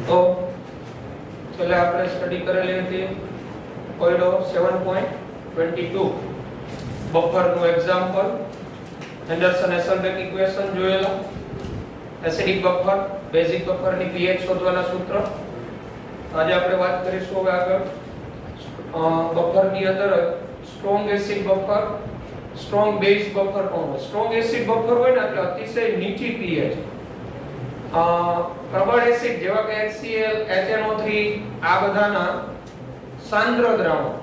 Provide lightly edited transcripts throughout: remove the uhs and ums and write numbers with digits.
તો છેલ્લે આપણે સ્ટડી કરેલી હતી કોયડો 7.22 બફર નું એક્ઝામ્પલ, એન્ડરસન એસેલ્બેક ઇક્વેશન જોયેલા, એસિડિક બફર, બેઝિક બફર ની pH શોધવાના સૂત્ર. આજે આપણે વાત કરીશું હવે આગળ બફર ની અંદર strong acid buffer, strong base buffer પણ હોય. સ્ટ્રોંગ એસિડ બફર હોય ને એટલે અતિશય નીચી pH, પ્રબળ એસિડ જેવા કે HCl, HNO3 આ બધાના સાંદ્ર દ્રાવણ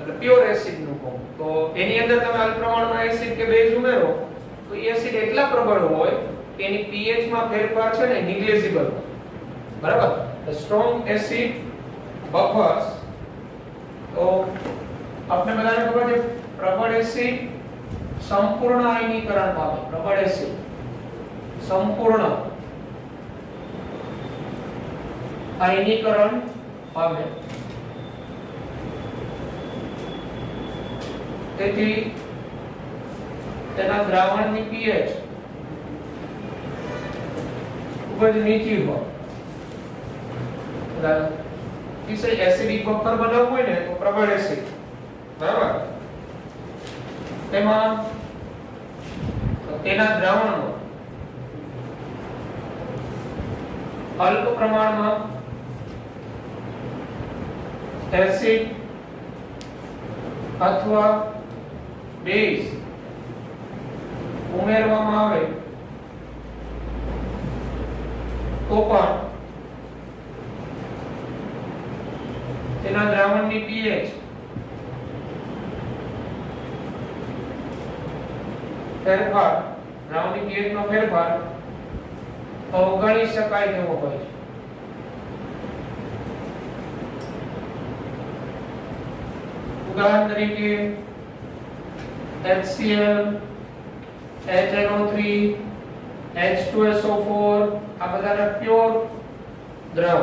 એટલે પ્યોર એસિડ નું ફોર્મ. તો એની અંદર તમે અલ્પ પ્રમાણમાં એસિડ કે બેઝ ઉમેરો તો એ એસિડ એટલા પ્રબળ હોય કે એની pH માં ફેરફાર છે ને નિગ્લેજિબલ, બરાબર. સ્ટ્રોંગ એસિડ બફર્સ, તો આપણે બધાને ખબર છે પ્રબળ એસિડ સંપૂર્ણ આયનીકરણ પામે. પ્રબળ એસિડ સંપૂર્ણ આયનીકરણ પામે. તેથી તેના દ્રાવણની pH ખૂબ જ નીચી હોય. કિસે એસિડિક બફર બનાવવું હોય ને તો પ્રબળ એસિડ, બરાબર, તેમાં તેના દ્રાવણમાં અલ્પ પ્રમાણમાં એસિડ અથવા બેઝ ઉમેરવામાં આવે તો પણ તેના દ્રાવણની pH ફેરફાર, દ્રાવણની pH નો ફેરફાર અવગણી શકાય તેવો હોય છે. ઉદાહરણ તરીકે HCl, HNO3, H2SO4 આ બધાના પ્યોર દ્રવ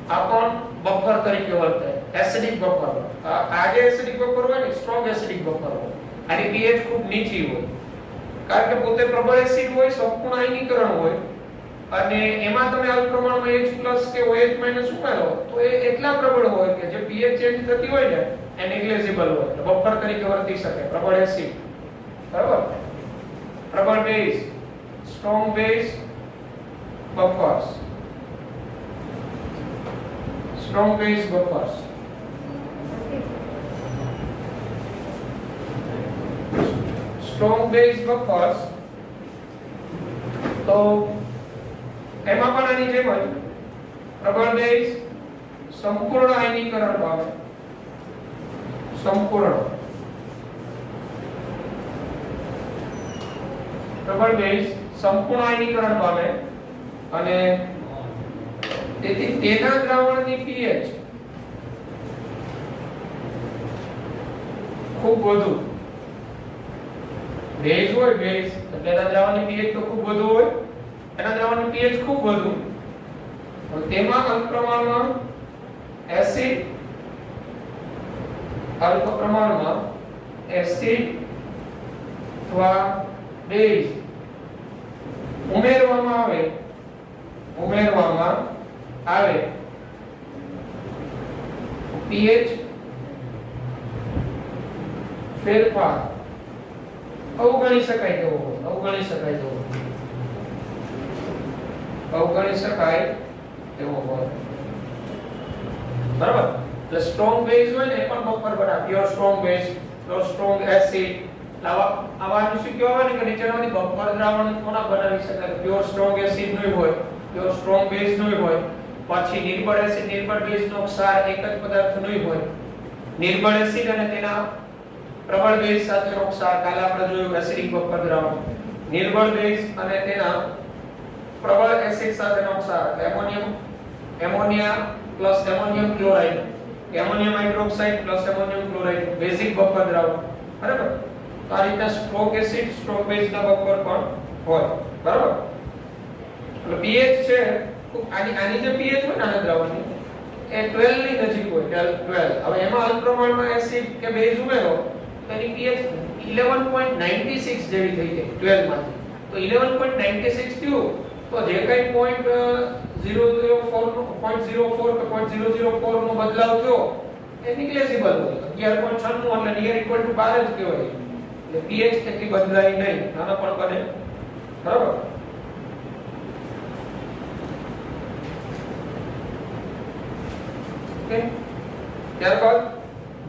આ પણ બફર તરીકે વર્તે. એસિડિક બફર, આ જે એસિડિક બફર હોય ને સ્ટ્રોંગ એસિડિક બફર હોય, આની pH ખૂબ નીચી હોય કારણ કે પોતે પ્રબળ એસિડ હોય, સંપૂર્ણ આયનીકરણ હોય અને એમાં તમે અલ્પ પ્રમાણમાં H+ કે OH- ઉમેરો તો એ એટલા પ્રબળ હોય કે જે pH ચેન્જ થતી હોય ને એ નેગ્લેજિબલ હોય, એટલે બફર તરીકે વર્તી શકે. પ્રબળ એસિડ, બરાબર. પ્રબળ base, strong base buffers, strong base buffers. Strong base buffers તો એમાં પણ આની જેમ જ પ્રબળ બેઝ સંપૂર્ણ આયનીકરણ પામે. સંપૂર્ણ પ્રબળ બેઝ સંપૂર્ણ આયનીકરણ પામે અને તેથી તેના દ્રાવણની pH ખૂબ વધુ, બેઝ હોય બેઝ એટલે એના દ્રાવણની pH તો ખૂબ વધુ હોય, એના દ્રાવણની pH ખૂબ વધુ, તો તેમાં અલ્પ પ્રમાણમાં એસિડ, અલ્પ પ્રમાણમાં એસિડ અથવા બેઝ ઉમેરવામાં આવે pH ફેરફાર અવગણી શકાય તેવો હોય. અવગણી શકાય તેવો હોય, બરાબર. એટલે સ્ટ્રોંગ બેઝ હોય ને એ પણ બફર બનાવે. Pure strong base, pure strong acid, આવા શું કહેવાય ને કે નીચેનામાંથી બફર દ્રાવણ કોના બનાવી શકાય? પ્યોર સ્ટ્રોંગ એસિડ નું હોય, પ્યોર સ્ટ્રોંગ બેઝ નું હોય, પછી નિર્બળ એસિડ, નિર્બળ બેઝ નો ક્ષાર એક જ પદાર્થ નું હોય. નિર્બળ એસિડ અને તેના પ્રબળ બેઝ સાથેનો ક્ષાર, કાલે આપણે જોયું એસિડિક બફર દ્રાવણ. નિર્બળ બેઝ અને તેના પ્રબળ એસિડ સાથેનો ક્ષાર, ammonia plus ammonium chloride, ammonium hydroxide plus ammonium chloride, basic buffer દ્રાવણ, બરાબર. તો આ રીતે સ્ટ્રોંગ એસિડ, સ્ટ્રોંગ બેઝ ના બફર પણ હોય, બરાબર. એટલે pH છે આની જે pH હોય ને આના દ્રાવણની એ 12 ની નજીક હોય, 12. હવે એમાં અલ્પ પ્રમાણમાં એસિડ કે બેઝ ઉમેરો તો એની pH 11.96 જેવી થઈ જાય 12 માંથી. તો 11.96 થયું તો જે કઈ 0.004 નું 0.04 કે 0.004 નો બદલાવ થયો એ નિગ્લેજિબલ હોય. 11.96 એટલે નિયર ઇક્વલ ટુ 12 જ કહેવાય. એટલે pH એટલી બદલાય નહીં, નાના પણ બને. બરાબર. ઓકે, ત્યારબાદ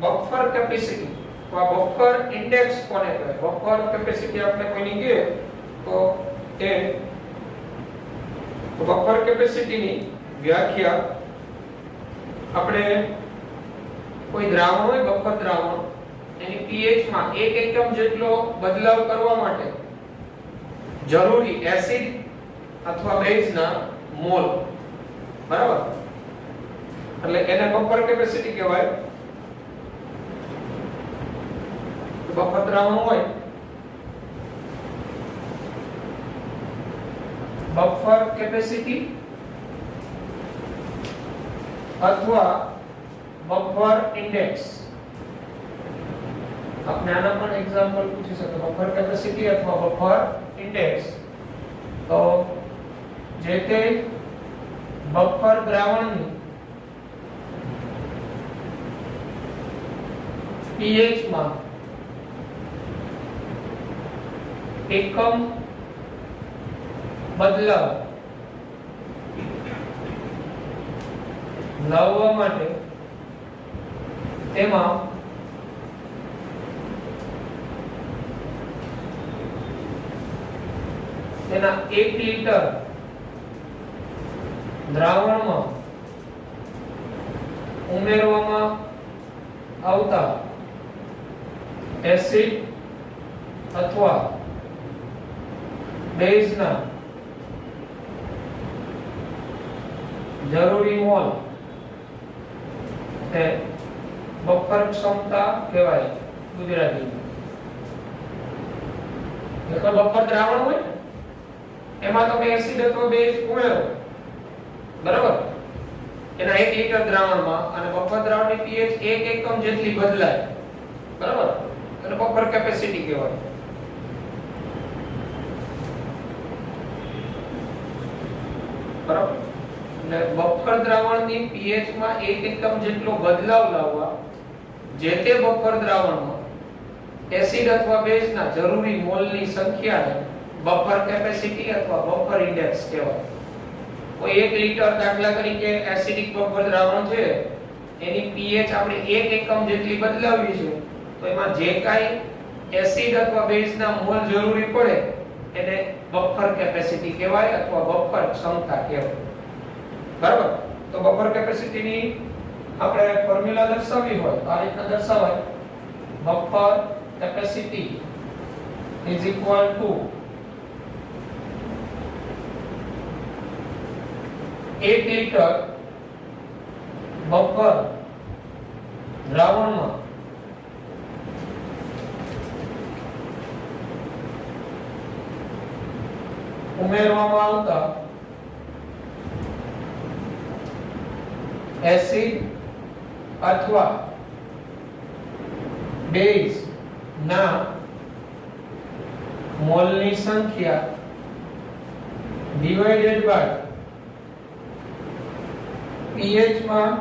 બફર કેપેસિટી. તો આ બફર ઇન્ડેક્સ કોને કહેવાય? બફર કેપેસિટી આપણે કોઈની કહે તો એ બફર કેપેસિટીની વ્યાખ્યા આપણે કોઈ દ્રાવણ હોય, બફર દ્રાવણ, એની pH માં 1 એકમ જેટલો બદલાવ કરવા માટે જરૂરી એસિડ અથવા બેઝના મોલ. બરાબર. એટલે એને બફર કેપેસિટી કહેવાય. બફર દ્રાવણ હોય, બફર કેપેસિટી અથવા બફર ઇન્ડેક્સ. આપણે આના પણ એક્ઝામ્પલ પૂછી શકો. બફર કેપેસિટી અથવા બફર ઇન્ડેક્સ. તો જે તે બફર દ્રાવણની pH માં એકમ બદલાવ લાવવા માટે તેમાં તેના 1 લિટર દ્રાવણમાં ઉમેરવામાં આવતા એસિડ અથવા બેઝના જરૂરી મોલ તે બફર ક્ષમતા કહેવાય ગુજરાતીમાં. એટલે બફર દ્રાવણ હોય એમાં તમે એસિડ અથવા બેઝ ઉમેરો, બરાબર, એના 1 લિટર દ્રાવણમાં, અને બફર દ્રાવણની pH 1 એકમ જેટલી બદલાય, બરાબર, એટલે બફર કેપેસિટી કહેવાય. બરાબર. એટલે બફર દ્રાવણની pH માં 1 એકમ જેટલો બદલાવ લાવવા જે તે બફર દ્રાવણમાં એસિડ અથવા બેઝના જરૂરી મોલની સંખ્યાને બફર કેપેસિટી અથવા બફર ઇન્ડેક્સ કહેવાય. કોઈ 1 લિટર દાખલા તરીકે એસિડિક બફર દ્રાવણ છે, એની pH આપણે 1 એકમ જેટલી બદલાવી છે, તો એમાં જે કાઈ એસિડ અથવા બેઝના મોલ જરૂરી પડે એને બફર કેપેસિટી કહેવાય અથવા બફર ક્ષમતા કહેવાય. બરાબર. તો બફર કેપેસિટીની આપણે ફોર્મ્યુલા દર્શાવવી હોય તો આ રીતના દર્શાવાય. Buffer capacity is equal to 1 litre buffer દ્રાવણમાં ઉમેરવામાં આવતા એસિડ અથવા બેઝ ના મોલની સંખ્યા ડિવાઇડેડ બાય pH માં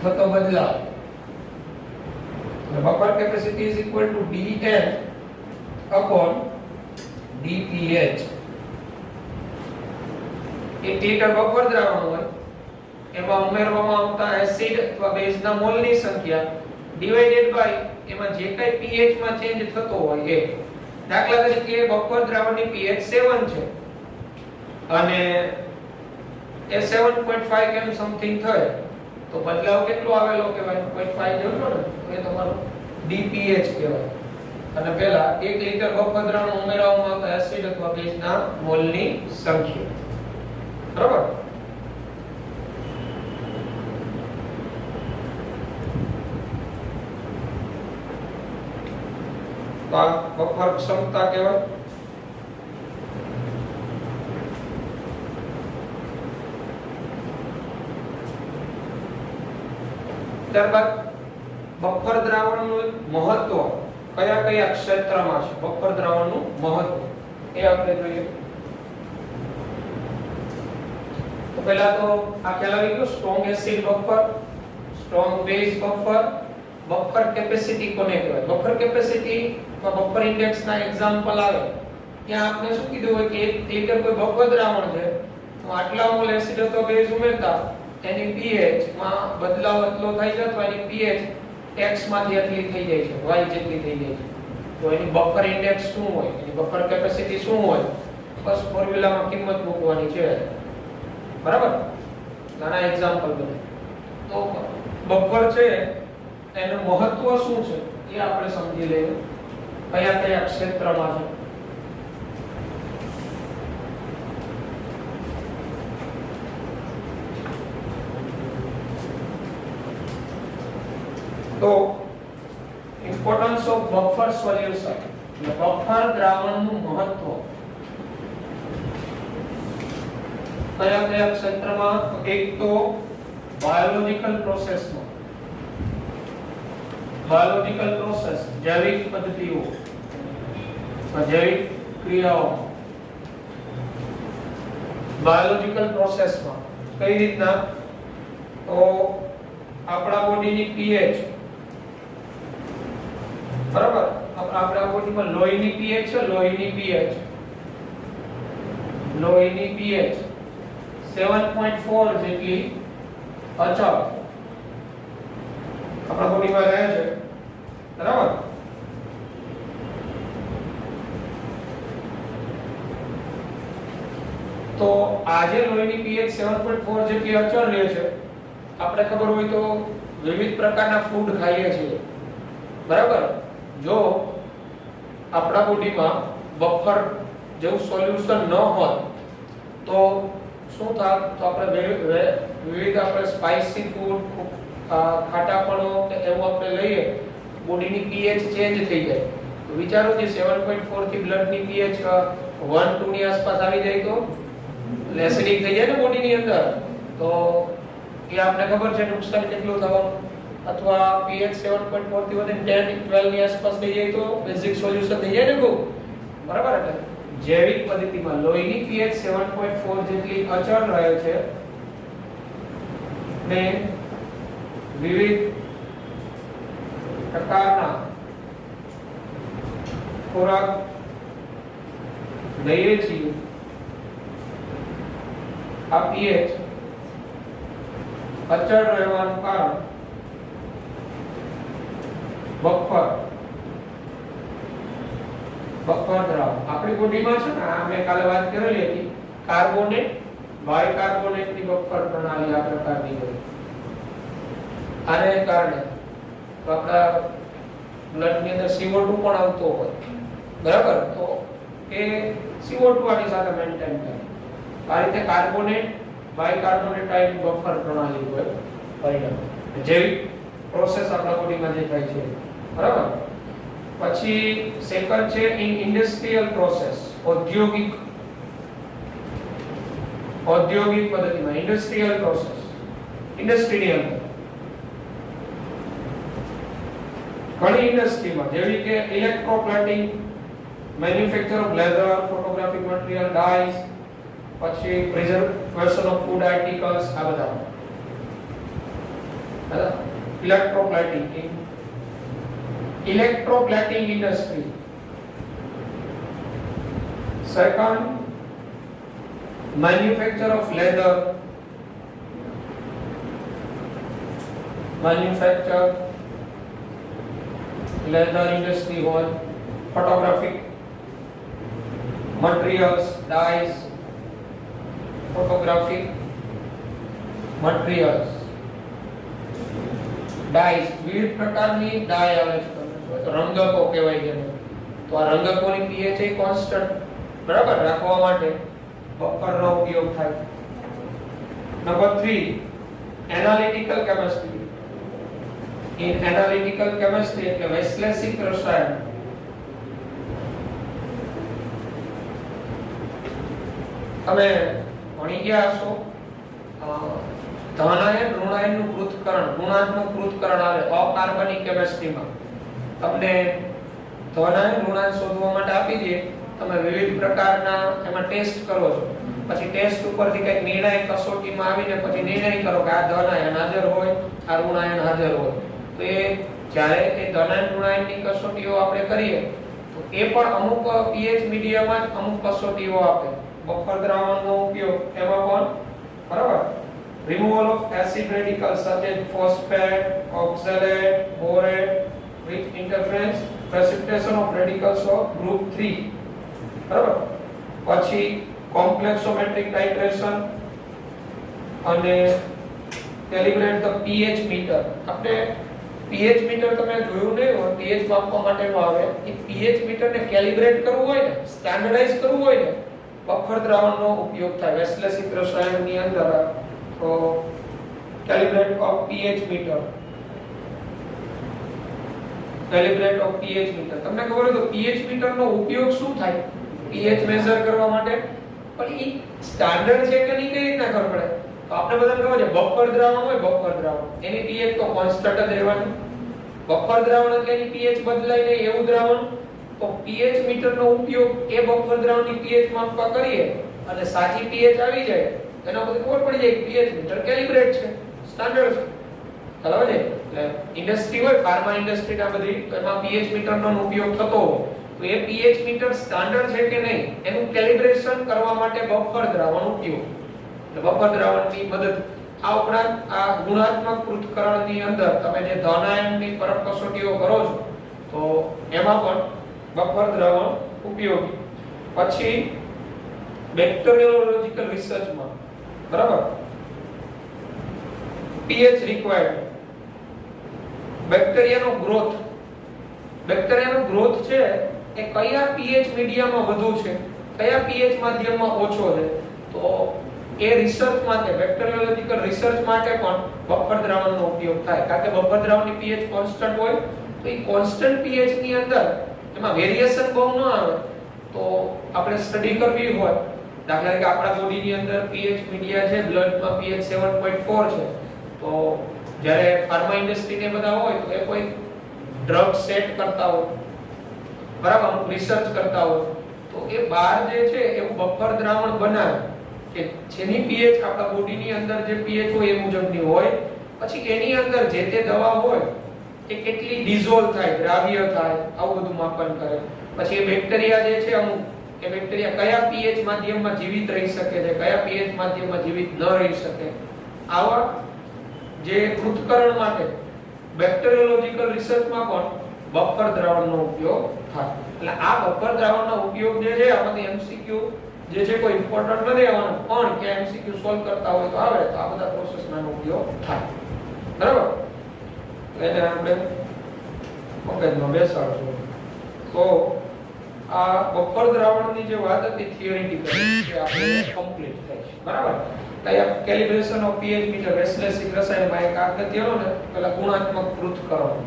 થતો બદલાવ. Buffer capacity is equal two dN upon dpH. 1 litre buffer દ્રાવણ હોય એમાં ઉમેરવામાં આવતા એસિડ અથવા બેઝના મોલની સંખ્યા ડિવાઇડેડ બાય એમાં જે કાઈ pH માં ચેન્જ થતો હોય એ. દાખલા તરીકે બફર દ્રાવણની pH 7 છે અને એ 7.5 કેમ સમથિંગ થાય તો બદલાવ કેટલો આવેલો કહેવાય? 0.5 જેટલો ને, તો એ તમારો dpH કહેવાય. અને પહેલા 1 લિટર બફર દ્રાવણ ઉમેરવામાં આવતા એસિડ અથવા બેઝના મોલની સંખ્યા. બરાબર. તો આ બફર ક્ષમતા કહેવાય. ત્યારબાદ બફર દ્રાવણનું મહત્વ કયા કયા ક્ષેત્રમાં છે? બફર દ્રાવણનું મહત્વ એ આપણે જોઈએ. પહેલા તો આ ખ્યાલ આવી ગયો strong acid buffer, strong base buffer, buffer capacity કોને કહેવાય? બફર કેપેસિટી માં બફર ઇન્ડેક્સ ના એક્ઝામ્પલ આવે ત્યાં આપણે શું કીધું હોય કે 1 લિટર કોઈ બફર દ્રાવણ છે તો આટલા મોલ એસિડ અથવા બેઝ ઉમેરતા એની pH માં બદલાવ એટલો થઈ જતો એની pH x માંથી એટલી થઈ જાય છે, y જેટલી થઈ જાય છે. તો એની બફર ઇન્ડેક્સ શું હોય, એની બફર કેપેસિટી શું હોય, બસ ફોર્મ્યુલામાં કિંમત મૂકવાની છે. બરાબર? નાના એક્ઝામ્પલ બને. તો બફર છે એનું મહત્વ શું છે એ આપણે સમજી લઈએ. કયા કયા ક્ષેત્રમાં છે. તો ઇમ્પોર્ટન્સ ઓફ બફર સોલ્યુશન, બફર દ્રાવણનું મહત્વ કયા કયા ક્ષેત્રમાં? એક તો બાયોલોજિકલ પ્રોસેસમાં, બાયોલોજિકલ પ્રોસેસ જૈવિક પદ્ધતિઓ, જૈવિક ક્રિયાઓ, બાયોલોજિકલ પ્રોસેસમાં કઈ રીતના? તો આપણા બોડીની pH, બરાબર, આપણા બોડીમાં લોહીની pH છે, લોહીની pH 7.4 જેટલી અચળ આપણા બોડીમાં રહે છે. બરાબર? તો આજે લોહીની pH 7.4 જેટલી અચળ રહે છે. આપણે ખબર હોય તો વિવિધ પ્રકારના ફૂડ ખાઈએ છીએ. બરાબર? જો આપણા બોડીમાં બફર જેવું સોલ્યુશન ન હોય તો શું થાય? તો આપણે વિવિધ આપણે સ્પાઇસી ફૂડ, ખાટાપણો કે એવું આપણે લઈએ, બોડીની pH ચેન્જ થઈ જાય. તો વિચારો કે 7.4 થી બ્લડની pH 1-2 ની આસપાસ આવી જાય તો એસિડિક થઈ જાય ને બોડીની અંદર. તો એ આપણે ખબર છે નુકસાન કેટલું થવાનું. અથવા pH 7.4 થી વધીને 10-12 ની આસપાસ થઈ જાય તો બેઝિક સોલ્યુશન થઈ જાય ને ખૂબ. બરાબર? એટલે જૈવિક પદ્ધતિમાં લોહીની pH 7.4 જેટલી અચળ રહે છે ને વિવિધ પ્રકારના ખોરાક લઈએ છીએ. આ pH અચળ રહેવાનું કારણ બફર દ્રાવણ આપણી બોડીમાં છે ને, આ મેં કાલે વાત કરેલી હતી, કાર્બોનેટ બાયકાર્બોનેટ ની બફર પ્રણાલી આ પ્રકારની હોય. આને કારણે આપણા બ્લડ ની અંદર CO2 પણ આવતો હોય. બરાબર? તો એ CO2 આની સાથે મેન્ટેન કરે. આ રીતે કાર્બોનેટ બાયકાર્બોનેટ ટાઈપ બફર પ્રણાલી હોય. પરિણામ જૈવિક પ્રોસેસ આપણા બોડીમાં જે થાય છે. બરાબર? પછી સેકન્ડ છે ઇન્ડસ્ટ્રીયલ પ્રોસેસ, ઔદ્યોગિક પદ્ધતિમાં ઇન્ડસ્ટ્રીયલ પ્રોસેસ, ઇન્ડસ્ટ્રીની અંદર ઘણી ઇન્ડસ્ટ્રીમાં જેવી કે electroplating, manufacture of leather, photographic material, dyes, પછી પ્રિઝર્વેશન ઓફ ફૂડ આર્ટિકલ્સ, આ બધા electroplating industry. Second, manufacture of leather, industry હોય, photographic materials, dyes, photographic materials, dyes, વિવિધ પ્રકારની ડાય આવે છે, રંગકો કહેવાય છે. તો આ રંગકોની pH એ કોન્સ્ટન્ટ બરાબર રાખવા માટે બફરનો ઉપયોગ થાય. Number 3, analytical chemistry. In analytical chemistry એટલે વૈશ્લેષિક રસાયણ. તમે ભણી ગયા હશો ધનાયન ઋણાયનનું પૃથ્થકરણ, ગુણાત્મક પૃથ્થકરણ આવે અકાર્બનિક કેમિસ્ટ્રીમાં. તમને ધનાયન ઋણાયન શોધવા માટે આપી દે, તમે વિવિધ પ્રકારના એમાં ટેસ્ટ કરો છો. પછી ટેસ્ટ ઉપરથી કઈક નિર્ણય કસોટીમાં આવીને પછી નિર્ણય કરો કે આ ધન આયન હાજર હોય, આ ઋણ આયન હાજર હોય. તો એ જ્યારે એ ધન આયન ઋણ આયનની કસોટીઓ આપણે કરીએ તો એ પણ અમુક pH મીડિયમમાં જ અમુક કસોટીઓ આપે. બફર દ્રાવણનો ઉપયોગ એમાં પણ બરાબર. removal of acid radicals such as phosphate, oxalate, borate with interference, precipitation of radicals of group 3. બરાબર. પછી complexometric titration અને calibrate the pH meter. આપણે pH meter તમે જોયું નહીં હોય, pH માપવા માટેનો આવે. એ pH meter ને કેલિબ્રેટ કરવું હોય ને, સ્ટાન્ડર્ડાઇઝ કરવું હોય ને, બફર દ્રાવણનો ઉપયોગ થાય. વેસ્લેસિક રસાયણની અંદર તો calibrate of pH meter. calibrate of pH meter. તમને ખબર હોય તો pH meter નો ઉપયોગ શું થાય? pH મેઝર કરવા માટે. પણ એ સ્ટાન્ડર્ડ છે કે નહીં કઈ રીતના ખબર પડે? તો આપણે બધાને ખબર છે બફર દ્રાવણ હોય, બફર દ્રાવણ એની pH તો કોન્સ્ટન્ટ જ રહેવાની. બફર દ્રાવણ એટલે એની pH બદલાય નહીં એવું દ્રાવણ. તો pH મીટર નો ઉપયોગ એ બફર દ્રાવણની pH માપવા કરીએ અને સાચી pH આવી જાય એના પરથી ખબર પડી જાય કે pH મીટર કેલિબ્રેટ છે, સ્ટાન્ડર્ડ છે. બરાબર છે. એટલે ઇન્ડસ્ટ્રી હોય, ફાર્મા ઇન્ડસ્ટ્રી ના બધી, તો એમાં pH મીટર નો ઉપયોગ થતો હોય તો એ pH મીટર સ્ટાન્ડર્ડ છે કે નહીં એનું કેલિબ્રેશન કરવા માટે બફર દ્રાવણ ઉપયોગ. એટલે બફર દ્રાવણની મદદ. આ ઉપરાંત આ ગુણાત્મક પૃથ્થકરણની અંદર તમે જે ધન આયનની પરખ કસોટીઓ કરો છો તો એમાં પણ બફર દ્રાવણ ઉપયોગી. પછી બેક્ટેરિયોલોજીકલ રિસર્ચમાં બરાબર pH રિક્વાયર્ડ. બેક્ટેરિયાનો ગ્રોથ છે એ કયા pH મીડિયમમાં વધુ છે, કયા pH માધ્યમમાં ઓછો છે, તો એ રિસર્ચ માટે, બેક્ટેરિયોલોજીકલ રિસર્ચ માટે પણ બફર દ્રાવણનો ઉપયોગ થાય. કારણ કે બફર દ્રાવણની pH કોન્સ્ટન્ટ હોય તો એ કોન્સ્ટન્ટ pH ની અંદર એમાં વેરિએશન બહુ ન આવે તો આપણે સ્ટડી કરવી હોય. દાખલા તરીકે આપણા બોડીની અંદર pH મીડિયા છે, બ્લડમાં pH 7.4 છે. તો જ્યારે ફાર્મા ઇન્ડસ્ટ્રી ને બધા હોય તો એ કોઈ ડ્રગ સેટ કરતા હોય, બરાબર, અમુક રિસર્ચ કરતા હોય તો એ બહાર જે છે એવું બફર દ્રાવણ બનાવે કે જેની pH આપણા બોડીની અંદર જે pH હોય એ મુજબની હોય. પછી એની અંદર જે તે દવા હોય એ કેટલી ડિઝોલ્વ થાય, દ્રાવ્ય થાય, આવું બધું માપન કરે. પછી એ બેક્ટેરિયા જે છે અમુક એ બેક્ટેરિયા કયા pH માધ્યમમાં જીવિત રહી શકે છે, કયા pH માધ્યમમાં જીવિત ન રહી શકે. આવા જે પૃથ્થકરણ માટે બેક્ટેરિયોલોજીકલ રિસર્ચમાં પણ બફર દ્રાવણનો ઉપયોગ થાય. એટલે આ બફર દ્રાવણનો ઉપયોગ જે છે આમાંથી MCQ જે છે કોઈ ઇમ્પોર્ટન્ટ નથી આવવાનું, પણ કે MCQ સોલ્વ કરતા હોય તો આવે તો આ બધા પ્રોસેસનો ઉપયોગ થાય. બરાબર. એને આપણે મગજમાં બેસાડશું. તો આ બફર દ્રાવણની જે વાત હતી થિયરીટિકલ કે આપણે કમ્પ્લીટ થઈ છે. બરાબર. કયા કેલિબ્રેશન ઓફ pH મીટર વેસ્લેસિક રસાયણમાં એક આગળનો ને પેલા ગુણાત્મક પૃથ્થકરણ.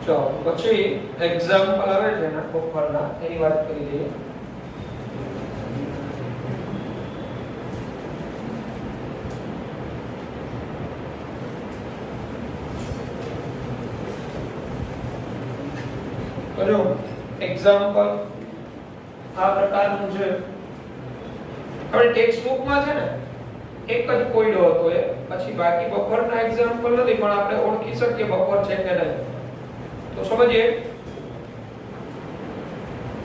ચલો પછી એક્ઝામ્પલ આવે છે ને બફરના, એની વાત કરી દઈએ. જો એક્ઝામ્પલ આ પ્રકારનું છે. આપણે ટેક્સ્ટ બુકમાં છે ને એક જ કોયડો હતો એ, પછી બાકી બફરના એક્ઝામ્પલ નથી પણ આપણે ઓળખી શકીએ બફર છે કે નહીં. તો સમજીએ.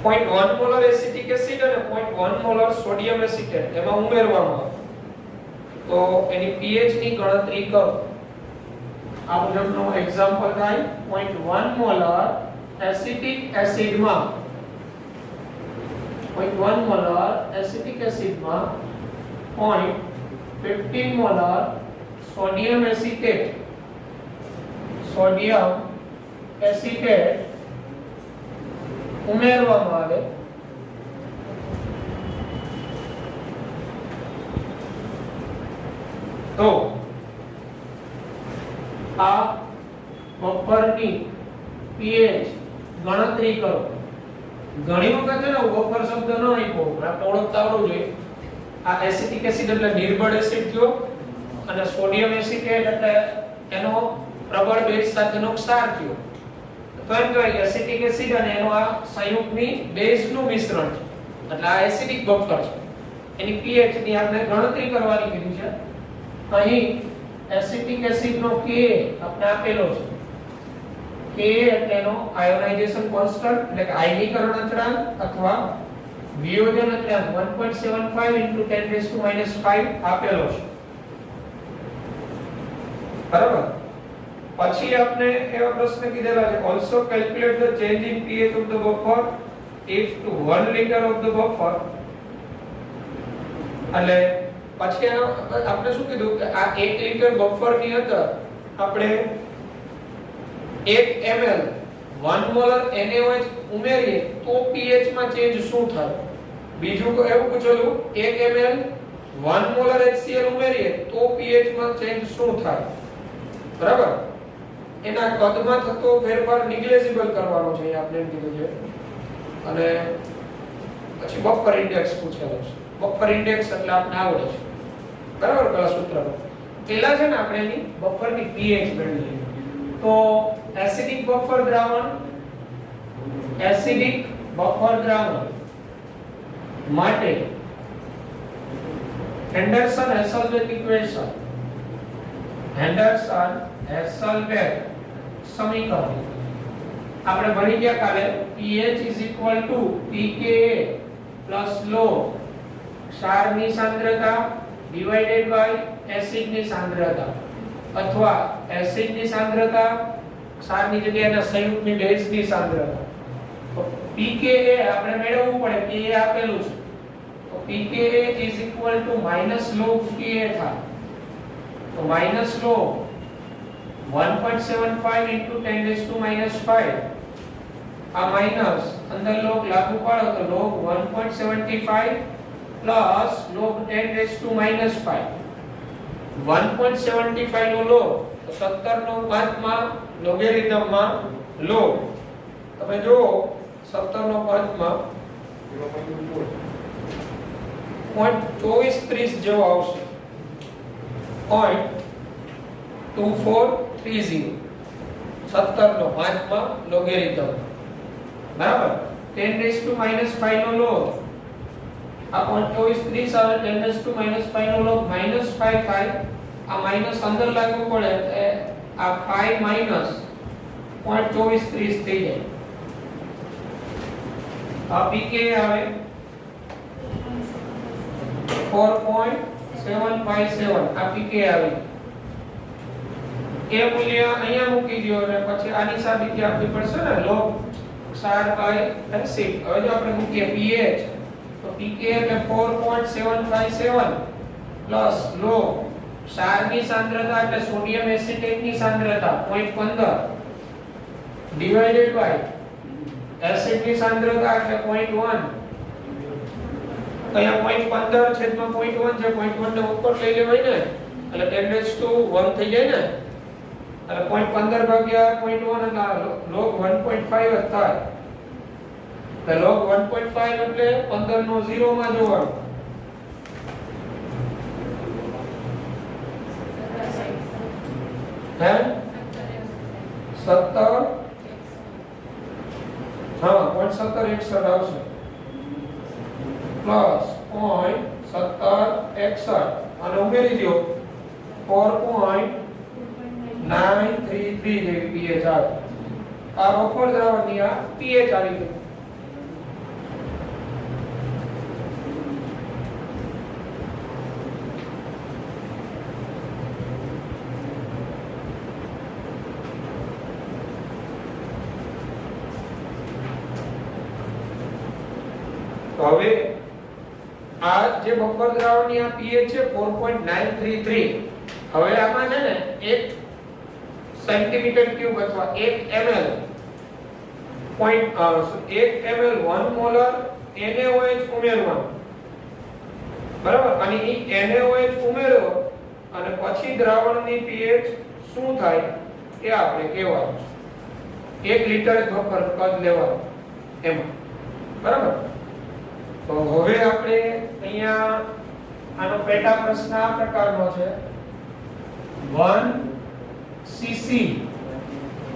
0.1 મોલર એસિટિક એસિડ અને 0.1 મોલર સોડિયમ એસિટેટ એમાં ઉમેરવામાં આવે તો એની pH ની ગણતરી કરો. આ મુજબનો એક્ઝામ્પલ થાય. 0.1 મોલર એસિટિક એસિડમાં 0.1 મોલર એસિટિક એસિડમાં 0.15 મોલર સોડિયમ એસિટેટ ઉમેરવામાં આવે તો આ બફરની pH ગણતરી કરો. ઘણી વખત છે ને બફર શબ્દ ન આપ્યો આપણે ઓળખતા આવડવું જોઈએ. આ એસિટિક એસિડ એટલે નિર્બળ એસિડ થયો અને સોડિયમ એસિટેટ એટલે એનો પ્રબળ બેઝ સાથેનો ક્ષાર થયો. તો એમ કહેવાય એસિટિક એસિડ અને એનો આ સંયુક્તની બેઝનું મિશ્રણ છે, એટલે આ એસિડિક બફર છે. એની pH ની આપણે ગણતરી કરવાની કીધી છે. અહીં એસિટિક એસિડનો Ka આપણે આપેલો છે. Ka એટલે એનો આયોનાઇઝેશન કોન્સ્ટન્ટ એટલે કે આયનીકરણ અચળાંક અથવા વિયોજન અચળાંક 1.75 * 10⁻⁵ આપેલો છે. બરાબર. પછી આપણે એવા પ્રશ્ન કીધેલા છે, also calculate the change in pH of the buffer if to 1 liter of the buffer. એટલે પછી આપણે શું કીધું કે આ 1 લિટર બફર ની અંદર આપણે 1 ml 1 મોલર NaOH ઉમેરીએ તો pH માં ચેન્જ શું થાય. બીજું એવું પૂછેલું 1 ml 1 મોલર HCl ઉમેરીએ તો pH માં ચેન્જ શું થાય. બરાબર. એના કદમાં થતો ફેરફાર નિગ્લેજિબલ કરવાનો છે આપણે એમ કીધું છે. અને પછી બફર ઇન્ડેક્સ પૂછેલો છે. બફર ઇન્ડેક્સ એટલે આપણે આવડે છે. બરાબર. પેલા સૂત્રમાં પેલા છે ને આપણે એની બફરની pH મેળવી લીધી. તો એસિડિક બફર દ્રાવણ માટે હેન્ડરસન-હેસેલબેક ઇક્વેશન હેન્ડરસન-હેસેલબેક સમીકરણ આપણે ભણી ગયા કાલે. pH pKa log ક્ષારની સાંદ્રતા ડિવાઇડેડ બાય એસિડની સાંદ્રતા અથવા એસિડની સાંદ્રતા ક્ષારની જગ્યાએ સંયુક્તની બેઝની સાંદ્રતા. તો pKa આપણે મેળવવું પડે. Ka આપેલું છે તો pKa log Ka થાય. તો log 1.75 * 10⁻⁵. આ માઈનસ અંદર log લાગુ પાડો તો log 1.75 log 10⁻⁵. 1.75 નો log તો 17 નો 5 માં લોગેરિધમમાં log. તમે જો 17 નો 5 માં 0.2430 જેવો આવશે. 0.2430 17 નો 5 માં લોગેરિધમ. બરાબર. 10⁻⁵ નો log આ 0.2430 આવે. 10⁻⁵ નો log -5 થાય. આ માઈનસ અંદર લાગુ પડે આ 5 માઈનસ 0.2430 થઈ જાય. આ pK આવે 4.757. આ pK આવે. એ મૂલ્ય અહીંયા મૂકી દો અને પછી આની સાબિતી આપવી પડશે ને log ક્ષાર બાય એસિડ. હવે જો આપણે મૂકીએ pH તો pK એટલે 4.757 log ક્ષારની સાંદ્રતા એટલે સોડિયમ એસિટેટની સાંદ્રતા 0.15 ડિવાઇડેડ બાય એસિડની સાંદ્રતા એટલે 0.1. અહીંયા 0.15 છેદમાં 0.1 છે. 0.1 ને ઉપર લઈ લેવાય ને એટલે 10⁻⁴ થઈ જાય ને. એટલે 0.15 ભાગ્યા 0.1 એટલે log 1.5 જ થાય. એટલે log 1.5 એટલે 15 નો 0 માં જોવાનું. હે 17 હા 0.1761 આવશે પ્લસ 0.1761 અને ઉમેરી દો 4.933 જેવી pH આવે. આ બફર દ્રાવણની આ pH આવી ગઈ. હવે આ જે બફર દ્રાવણની આ pH છે 4.933. હવે આમાં છે ને 1 સેન્ટીમીટર ક્યુબ અથવા 1 ml 1 મોલર NaOH ઉમેરવાનું. બરાબર. અને એ NaOH ઉમેરો અને પછી દ્રાવણની pH શું થાય એ આપણે કહેવાનું છે. 1 લિટર બફર કદ લેવાનું એમાં. બરાબર. તો હવે આપણે અહીંયા આનો પેટા પ્રશ્ન આ પ્રકારનો છે. 1 cc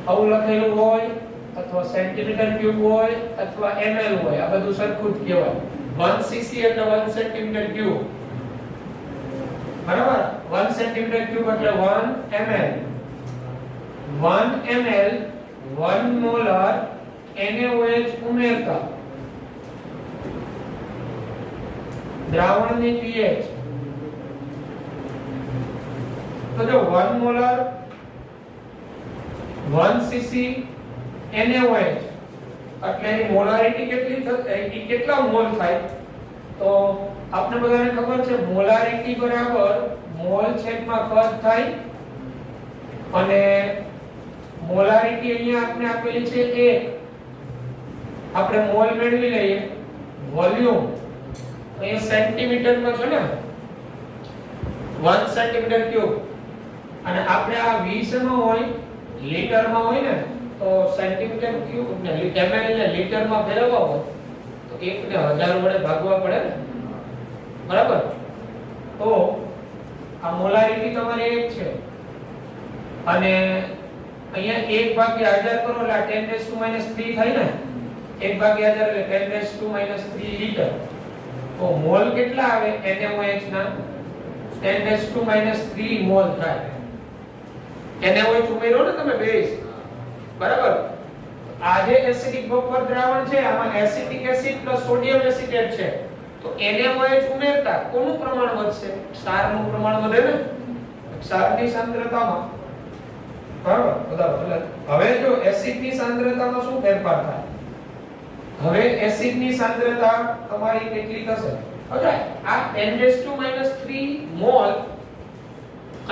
આવું લખેલું હોય અથવા સેન્ટીમીટર ક્યુબ હોય અથવા ml હોય, આ બધું સરખું જ કહેવાય. 1 cc એટલે 1 સેન્ટીમીટર ક્યુબ, બરાબર. 1 સેન્ટીમીટર ક્યુબ એટલે 1 ml. 1 ml 1 મોલર NaOH ઉમેરતા દ્રાવણની pH, તો જો 1 મોલર 1 cc NaOH એટલે એની મોલારિટી કેટલી થશે, એ કેટલા મોલ થાય? તો આપણે બધાને ખબર છે મોલારિટી બરાબર મોલ છેદમાં કદ થાય, અને મોલારિટી અહીંયા આપણે આપેલી છે 1. આપણે મોલ મેળવી લઈએ. વોલ્યુમ અહીંયા સેન્ટીમીટરમાં છે ને, 1 સેન્ટીમીટર ક્યુબ, અને આપણે આ 20 માં હોય લીટરમાં હોય ને, તો સેન્ટીમીટર ક્યુબ ને ml ને લીટરમાં ફેરવવા હોય તો 1 ને 1000 વડે ભાગવા પડે ને, બરાબર. તો આ મોલારિટી તમારી 1 છે, અને અહીંયા 1 ભાગ્યા 1000 કરો એટલે 10⁻³ થાય ને. 1 ભાગ્યા 1000 એટલે 10⁻³ લીટર. તો મોલ કેટલા આવે NaOH ના? 10⁻³ મોલ થાય. NaOH ઉમેરો ને તમે બેઝ, બરાબર. આ જે એસિડિક બફર દ્રાવણ છે આમાં acetic acid plus sodium acetate છે, તો NaOH ઉમેરતા કોનું પ્રમાણ વધશે? ક્ષારનું પ્રમાણ વધે ને, ક્ષારની સાંદ્રતામાં, બરાબર. હવે જો એસિડની સાંદ્રતામાં શું ફેરફાર થાય? હવે એસિડની સાંદ્રતા તમારી કેટલી થશે? હવે આ 10⁻³ મોલ,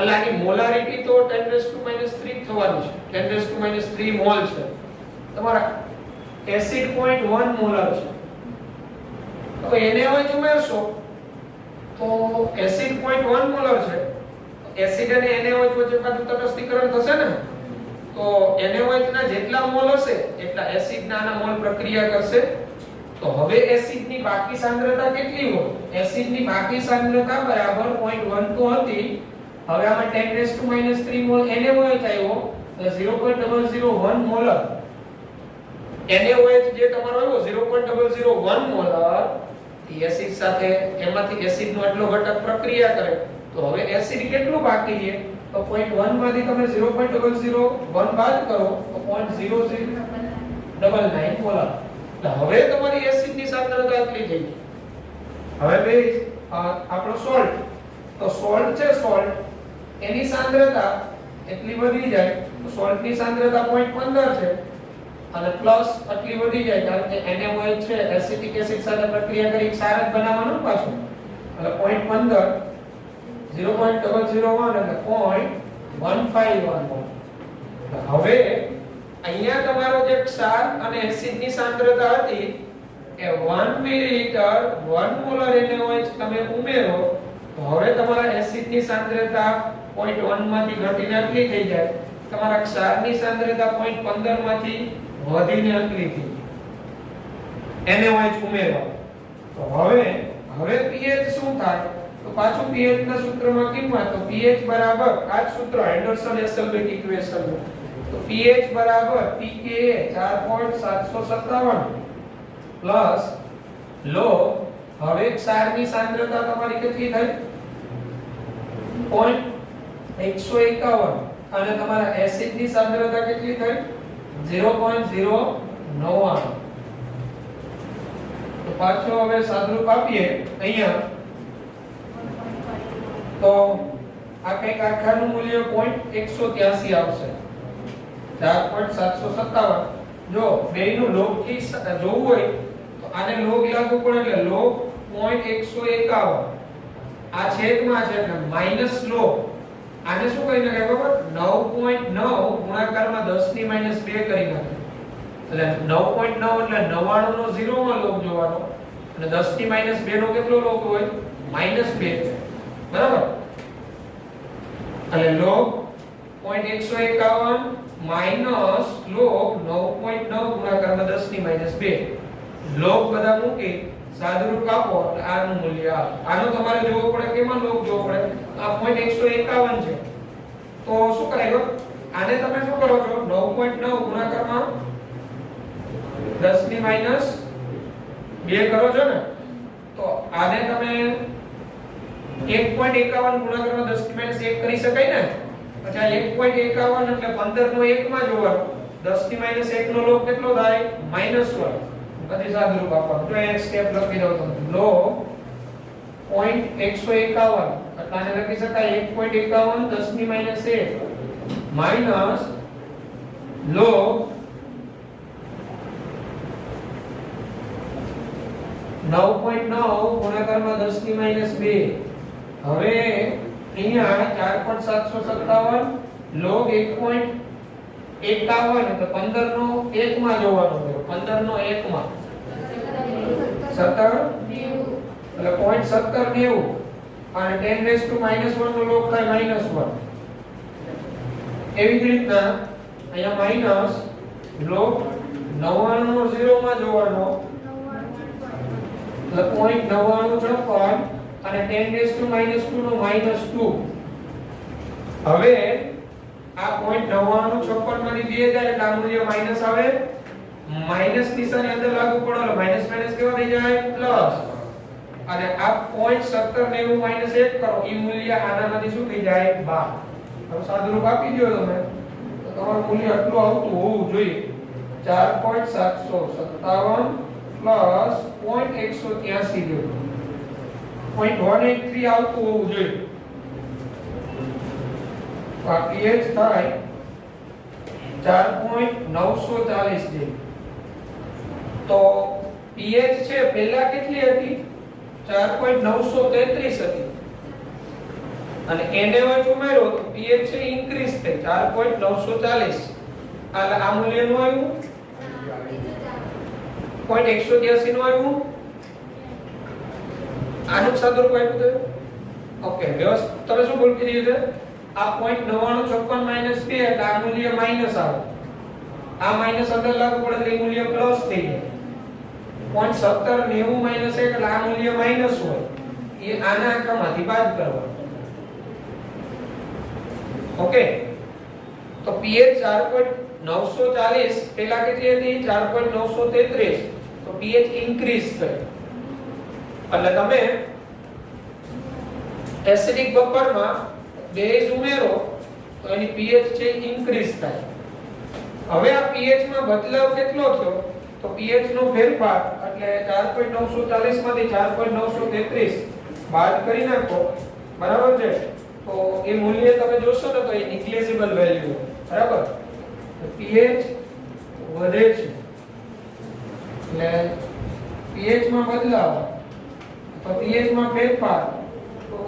અલાની મોલારિટી તો 10⁻³ થવાનું છે. 10⁻³ મોલ છે. તમારા એસિડ 0.1 મોલર છે. તો એને હવે ઉમેરશો તો એસિડ 0.1 મોલર છે. એસિડ અને NaOH વચ્ચે પાછું તટસ્થીકરણ થશે ને, તો NaOH ના જેટલા મોલ હશે એટલા એસિડ ના મોલ પ્રક્રિયા કરશે. તો હવે એસિડની બાકી સાંદ્રતા કેટલી હોય? એસિડની બાકી સાંદ્રતા બરાબર 0.1 તો હતી. હવે આમાં 10⁻³ મોલ NaOH આવ્યો તો 0.001 મોલર NaOH જે તમારો આવ્યો 0.001 મોલર એસિડ સાથે, એમાંથી એસિડનો એટલો ઘટક પ્રક્રિયા કરે. તો હવે એસિડ કેટલું બાકી છે? તો 0.1 માંથી તમે 0.001 બાદ કરો તો 0.0099 મોલર. એટલે હવે તમારી એસિડની સાંદ્રતા એટલી થઈ ગઈ. હવે બેઝ આપણો સોલ્ટ, તો સોલ્ટ છે, સોલ્ટ એની સાંદ્રતા એટલી વધી જાય તો સોલ્ટની સાંદ્રતા 0.15 છે, અને પ્લસ આટલી વધી જાય કારણ કે NaOH છે એસિટિક એસિડ સાથે પ્રક્રિયા કરી ક્ષાર જ બનાવવાનું પાછું. એટલે 0.15 0.001 એટલે 0.151 મોલ. હવે અહીંયા તમારો જે ક્ષાર અને એસિડની સાંદ્રતા હતી એ 1 મિલીલીટર 1 મોલર NaOH તમે ઉમેરો તો હવે તમારા એસિડની સાંદ્રતા 0.1 માંથી ઘટીને આટલી થઈ જાય. તમારા ક્ષારની સાંદ્રતા 0.15 માંથી વધીને આટલી થઈ. NaOH ઉમેરવા તો હવે pH શું થાય? તો પાછું pH ના સૂત્રમાં કિંમત, તો pH બરાબર આ જ સૂત્ર એન્ડરસન-એસેલ્બેક ઇક્વેશન. તો pH બરાબર pKa 4.757 પ્લસ log, હવે ક્ષારની સાંદ્રતા તમારી કેટલી થઈ? 0.151, અને તમારા એસિડની સાંદ્રતા કેટલી થઈ? 0.099. તો પાછો હવે સાદરૂપ આપીએ અહીંયા, તો આ કંઈક આખાનું મૂલ્ય 0.183 આવશે. 4.757. જો બેયનું log થી જોવું હોય તો આને log લાગુ પડે એટલે log 0.151. આ છેદમાં છે એટલે માઈનસ log. આને શું કરી નાખે ખબર? 9.9 ગુણાકારમાં 10 ની -2 કરી નાખે. એટલે 9.9 એટલે 99 નો 0 માં log જોવાનો, અને 10 ની -2 નો કેટલો log હોય? -2, બરાબર. એટલે log 0.151 માઈનસ log 9.9 ગુણાકારમાં 10 ની -2. log બધા મૂકી સાદુરૂપ આપો એટલે આનું મૂલ્ય આવે. આનો તમારે જોવો પડે, કેમાં log જોવો પડે? આ 0.151 છે તો શું કરાય? આને તમે શું કરો છો? 9.9 ગુણાકારમાં 10 ની માઈનસ 2 કરો છો ને, તો આને તમે 1.51 ગુણાકારમાં 10 ની માઈનસ 1 કરી શકાય ને. પછી આ 1.51 એટલે 15 નો 1 માં જોવાનું. 10 ની માઈનસ 1 નો લોગ કેટલો થાય? -1. પછી સાદુરૂપ આપવાનું. તો એક સ્ટેપ લખી દઉં તમને. લોગ 0.151 એટલે આને લખી શકાય 1.51 10 ની માઈનસ 1 માઈનસ લોગ 9.9 ગુણાકારમાં 10 ની માઈનસ 2. હવે અહીંયા 4.757 લોગ 1.51 એટલે 15 નો 1 માં જોવાનું છે. 15 નો 1 માં 17 એટલે 0.1790 અને 10 રેઝ ટુ -1 નો લોગ થાય -1. એવી જ રીતના અહીંયા માઈનસ લોગ 99 નો 0 માં જોવાનો એટલે 0.9956 અને 10 રેઝ ટુ -2 નો -2. હવે આ 0.9956 માંથી 2 જાય એટલે આ મૂલ્ય માઈનસ આવે. માઈનસ નિશાની અંદર લાગુ પડો એટલે માઈનસ માઈનસ કેવા થઈ જાય? પ્લસ. અને આ 0.1790 માઈનસ 1 કરો ઈ મૂલ્ય આનામાંથી શું થઈ જાય? 12. હવે સાદુરૂપ આપી દો તમે તો તમારું મૂલ્ય આટલું આવતું હોવું જોઈએ. 4.757 પ્લસ 0.183 જેવું 0.183 આવતું હોવું જોઈએ. આ pH થાય 4.940 જેવી. તો pH છે પહેલા કેટલી હતી? 4.933 હતી અને એને વચ્ચે ઉમેરો તો pH છે ઇન્ક્રીઝ થઈ 4.940. આ મૂલ્ય નું આવ્યું 0.183 નું આવ્યું. આનું સાદુરૂપ આપ્યું તો ઓકે વ્યવસ્થિત. તમે શું બોલ કરી છે? આ 0.9956 2 એટલે આ મૂલ્ય માઈનસ આવે. આ માઈનસ અંદર લાગુ પડે એટલે મૂલ્ય પ્લસ થઈ જાય. 0.1790 માઈનસ 1 એટલે આ મૂલ્ય માઈનસ હોય. એ આના આંકડામાંથી બાદ કરવાનું. ઓકે તો pH 4.940 પહેલા કેટલી હતી? 4.933. તો pH ઇન્ક્રીઝ થઈ એટલે તમે એસિડિક બફરમાં બેઝ ઉમેરો તો એની pH છે ઇન્ક્રીઝ થાય. હવે આ pH માં બદલાવ કેટલો થયો? તો pH નો ફેરફાર એટલે 4.940 માંથી 4.933 બાદ કરી નાખો. બરાબર છે? તો એ મૂલ્ય તમે જોશો ને તો એ નિગ્લેજેબલ વેલ્યુ. બરાબર? pH વધે છે એટલે pH માં બદલાવ તો pH માં ફેરફાર તો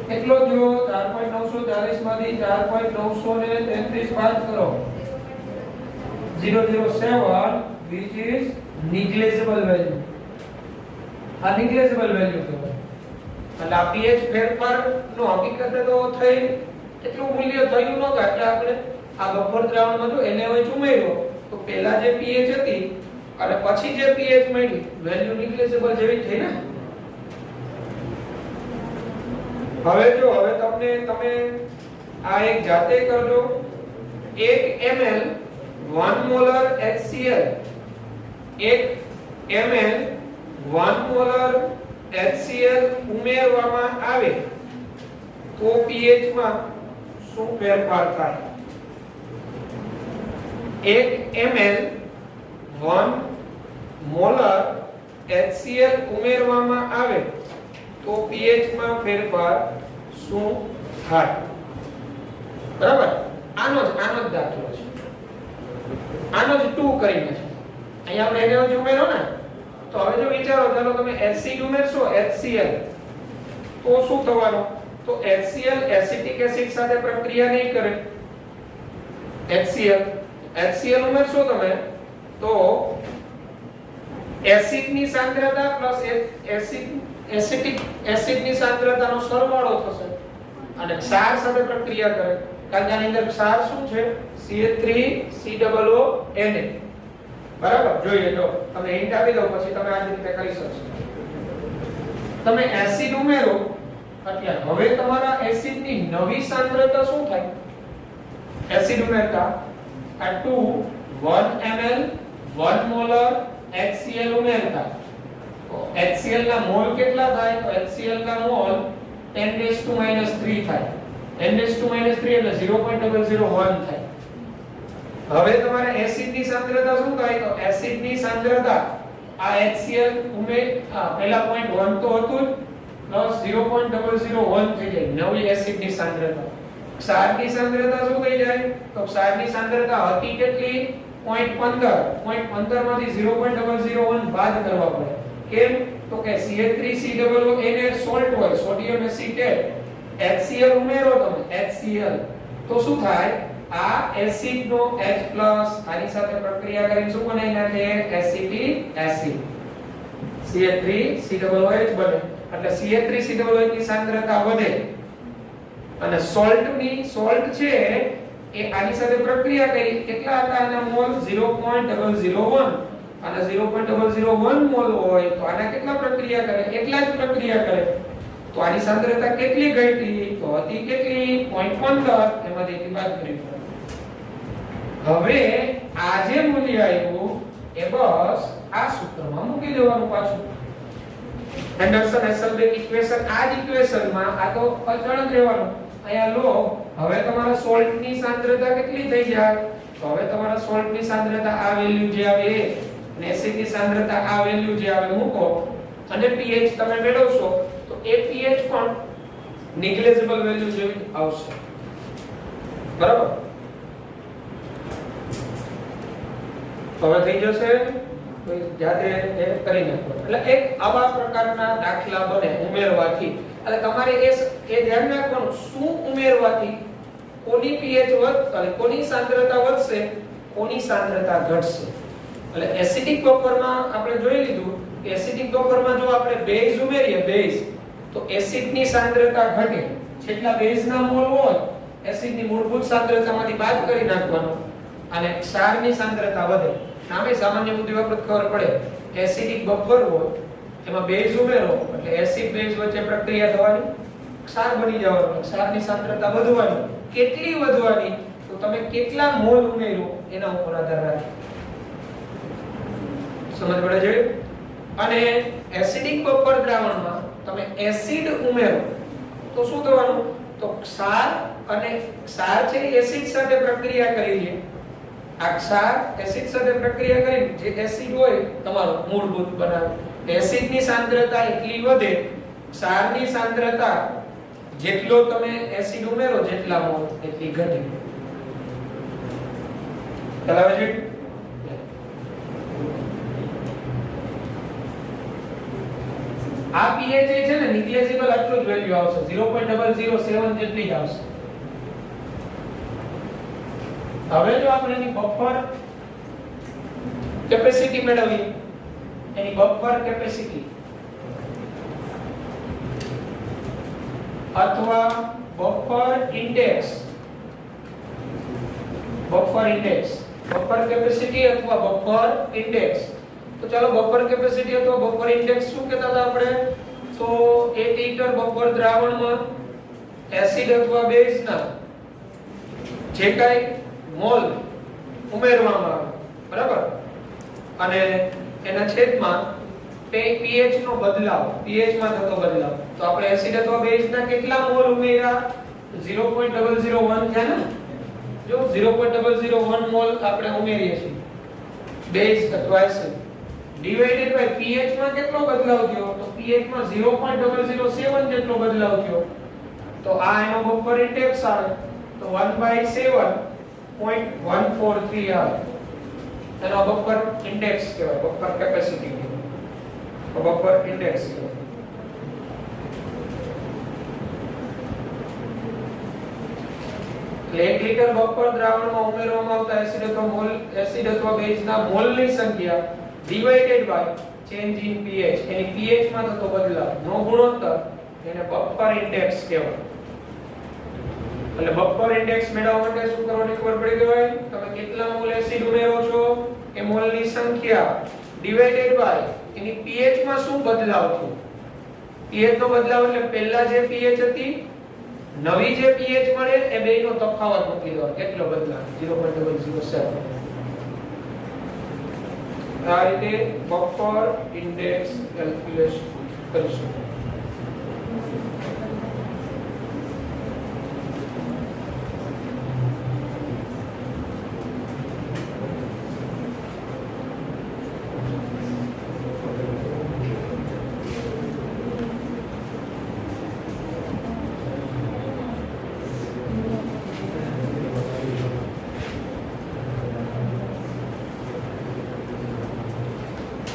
કેટલો જો 4.940 માંથી 4.933 બાદ કરો 007 which is negligible value. આ negligible value કહેવાય. એટલે આ pH ફેરફાર નો હકીકતે તો થઈ એટલું મૂલ્ય થયું નહોતું એટલે આપણે આ બફર દ્રાવણમાં જો NaOH ઉમેર્યો તો પહેલા જે pH હતી અને પછી જે pH મળી વેલ્યુ negligible જેવી થઈ ને. હવે જો હવે તમે આ એક જાતે કરજો. 1 ml 1 molar HCl 1 ml 1 molar HCl ઉમેરવામાં આવે તો pH માં શું ફેરફાર થાય? 1 ml 1 મોલર HCl ઉમેરવામાં આવે તો pH માં ફેરફાર શું થાય? બરાબર? આનો જ દાખલો છે. આનો જ 2 કરીને છે. અહીંયા આપણે એને જ ઉમેરો ને તો હવે જો વિચારો ચાલો તમે એસિડ ઉમેરશો HCl તો શું થવાનું? તો HCl એસિટિક એસિડ સાથે પ્રક્રિયા નહીં કરે. HCl ઉમેરશો તમે તો એસિડની સાંદ્રતા પ્લસ એસિટિક એસિડની સાંદ્રતાનો સરવાળો થશે અને ક્ષાર સાથે પ્રક્રિયા કરે. કારણ કે આની અંદર ક્ષાર શું છે? CH3COONA. બરાબર? જોઈએ જો તમે હિન્ટ આપી દો પછી તમે આ રીતે કરી શકશો. તમે એસિડ ઉમેરો એટલે હવે તમારા એસિડની નવી સાંદ્રતા શું થાય? એસિડ ઉમેરતા આ 1 ml 1 મોલર HCl ઉમેરતા તો HCl ના મોલ કેટલા થાય તો HCl ના મોલ 10⁻³ થાય 10⁻³ એટલે 0.001 થાય હવે તમારે એસિડ ની સાંદ્રતા શું થાય તો એસિડ ની સાંદ્રતા આ HCl પહેલા 0.1 તો હતું પ્લસ 0.001 થઈ જાય નવી એસિડ ની સાંદ્રતા ક્ષારની સાંદ્રતા શું થઈ જાય તો ક્ષારની સાંદ્રતા હતી કેટલી 0.15 માંથી 0.001 બાદ કરવા પડે કેમ તો કે CH3COONA સોલ્ટ હોય સોડિયમ એસિટેટ HCl ઉમેરો તમે HCl તો શું થાય આ એસિડ નો H+ આની સાથે પ્રક્રિયા કરીને શું બનાવી નાખે એસિટિક એસિડ CH3COOH બને એટલે CH3COOH ની સાંદ્રતા વધે અને સોલ્ટ છે એ આની સાથે પ્રક્રિયા કરી કેટલા હતા આના મોલ 0.001 અને 0.001 મોલ હોય તો આના કેટલા પ્રક્રિયા કરે એટલા જ પ્રક્રિયા કરે તો આની સાંદ્રતા કેટલી ઘટી તો હતી કેટલી 0.15 એમાંથી એટલી બાદ કરી હવે આ જે મૂલ્ય આવ્યું એ બસ આ સૂત્રમાં મૂકી દેવાનું પાછું એન્ડરસન હેસલબેક ઇક્વેશન આ જ ઇક્વેશનમાં આ તો અચળ જ રહેવાનું અહીંયા લો હવે તમારા સોલ્ટ ની સાંદ્રતા કેટલી થઈ જાય તો હવે તમારા સોલ્ટ ની સાંદ્રતા આ વેલ્યુ જે આવે અને એસિડ ની સાંદ્રતા આ વેલ્યુ જે આવે મૂકો અને pH તમે મેળવશો તો એ pH પણ નેગ્લિજિબલ વેલ્યુ જેવી આવશે બરાબર હવે થઈ જશે જાતે એ કરી નાખો એટલે એક આવા પ્રકારના દાખલા બને ઉમેરવાથી એટલે તમારે એ ધ્યાન રાખવાનું શું ઉમેરવાથી કોની pH વધશે અને કોની સાંદ્રતા વધશે કોની સાંદ્રતા ઘટશે એટલે એસિડિક બફરમાં આપણે જોઈ લીધું કે એસિડિક બફરમાં જો આપણે બેઝ ઉમેરીએ બેઝ તો એસિડની સાંદ્રતા ઘટે જેટલા બેઝના મોલ હોય એસિડની મૂળભૂત સાંદ્રતામાંથી બાદ કરી નાખવાનો અને ક્ષારની સાંદ્રતા વધે નામે સામાન્ય બુદ્ધિ વખત ખબર પડે એસિડિક બફર હોય એમાં બેઝ ઉમેરો એટલે એસિડ બેઝ વચ્ચે પ્રક્રિયા થવાની ક્ષાર બની જવાનો ક્ષારની સાંદ્રતા વધવાની કેટલી વધવાની તો તમે કેટલા મોલ ઉમેરો એના ઉપર આધાર રાખે સમજ પડે છે અને એસિડિક બફર દ્રાવણમાં તમે એસિડ ઉમેરો તો શું થવાનું તો ક્ષાર છે એસિડ સાથે પ્રક્રિયા કરી લે આ ક્ષાર એસિડ સાથે પ્રક્રિયા કરી જે એસિડ હોય તમારો મૂળભૂત બનાવે એસિડની સાંદ્રતા એટલી વધે ક્ષારની સાંદ્રતા જેટલો તમે એસિડ ઉમેરો જેટલા મોલ એટલી ઘટે બરાબર છે આ pH છે ને નેગ્લિજિબલ આટલું જ વેલ્યુ આવશે 0.007 જેટલી જ આવશે હવે જો આપણે એની બફર કેપેસિટી મેળવીએ એની બફર કેપેસિટી અથવા બફર ઇન્ડેક્સ બફર કેપેસિટી અથવા બફર ઇન્ડેક્સ તો ચાલો બફર કેપેસિટી અથવા બફર ઇન્ડેક્સ શું કહેતા હતા આપણે તો 1 લિટર બફર દ્રાવણમાં એસિડ અથવા બેઝના જે કાંઈ મોલ ઉમેરવામાં આવે બરાબર અને એના છેદમાં pH નો બદલાવ pH માં થતો બદલાવ તો આપણે એસિડ અથવા બેઝ ના કેટલા મોલ ઉમેર્યા 0.001 છે ને જો 0.001 મોલ આપણે ઉમેરીએ છીએ બેઝ અથવા એસિડ ડિવાઇડેડ બાય pH માં કેટલો બદલાવ થયો તો pH માં 0.007 જેટલો બદલાવ થયો તો આ એનો બફર ઇન્ડેક્સ આવે તો 1/7.143 આવે એનો બફર ઇન્ડેક્સ કહેવાય બફર કેપેસિટી બફર ઇન્ડેક્સ કહેવાય એટલે 1 લિટર બફર દ્રાવણમાં ઉમેરવામાં આવતા એસિડ અથવા બેઝના મોલની સંખ્યા divided by change in pH એની pH માં થતો બદલાવ નો ગુણોત્તર એને બફર ઇન્ડેક્સ કહેવાય એટલે બફર ઇન્ડેક્સ મેળવવા માટે શું કરવાની ખબર પડી ગઈ તમે કેટલા મોલ એસિડ ઉમેરો છો એ મોલની સંખ્યા ડિવાઇડેડ બાય એની pH માં શું બદલાવ થયો pH નો બદલાવ એટલે પહેલા જે pH હતી નવી જે pH મળે એ બેયનો તફાવત મૂકી દો કેટલો બદલાવ 0.007 આ રીતે બફર ઇન્ડેક્સ કેલ્ક્યુલેશન કરીશું.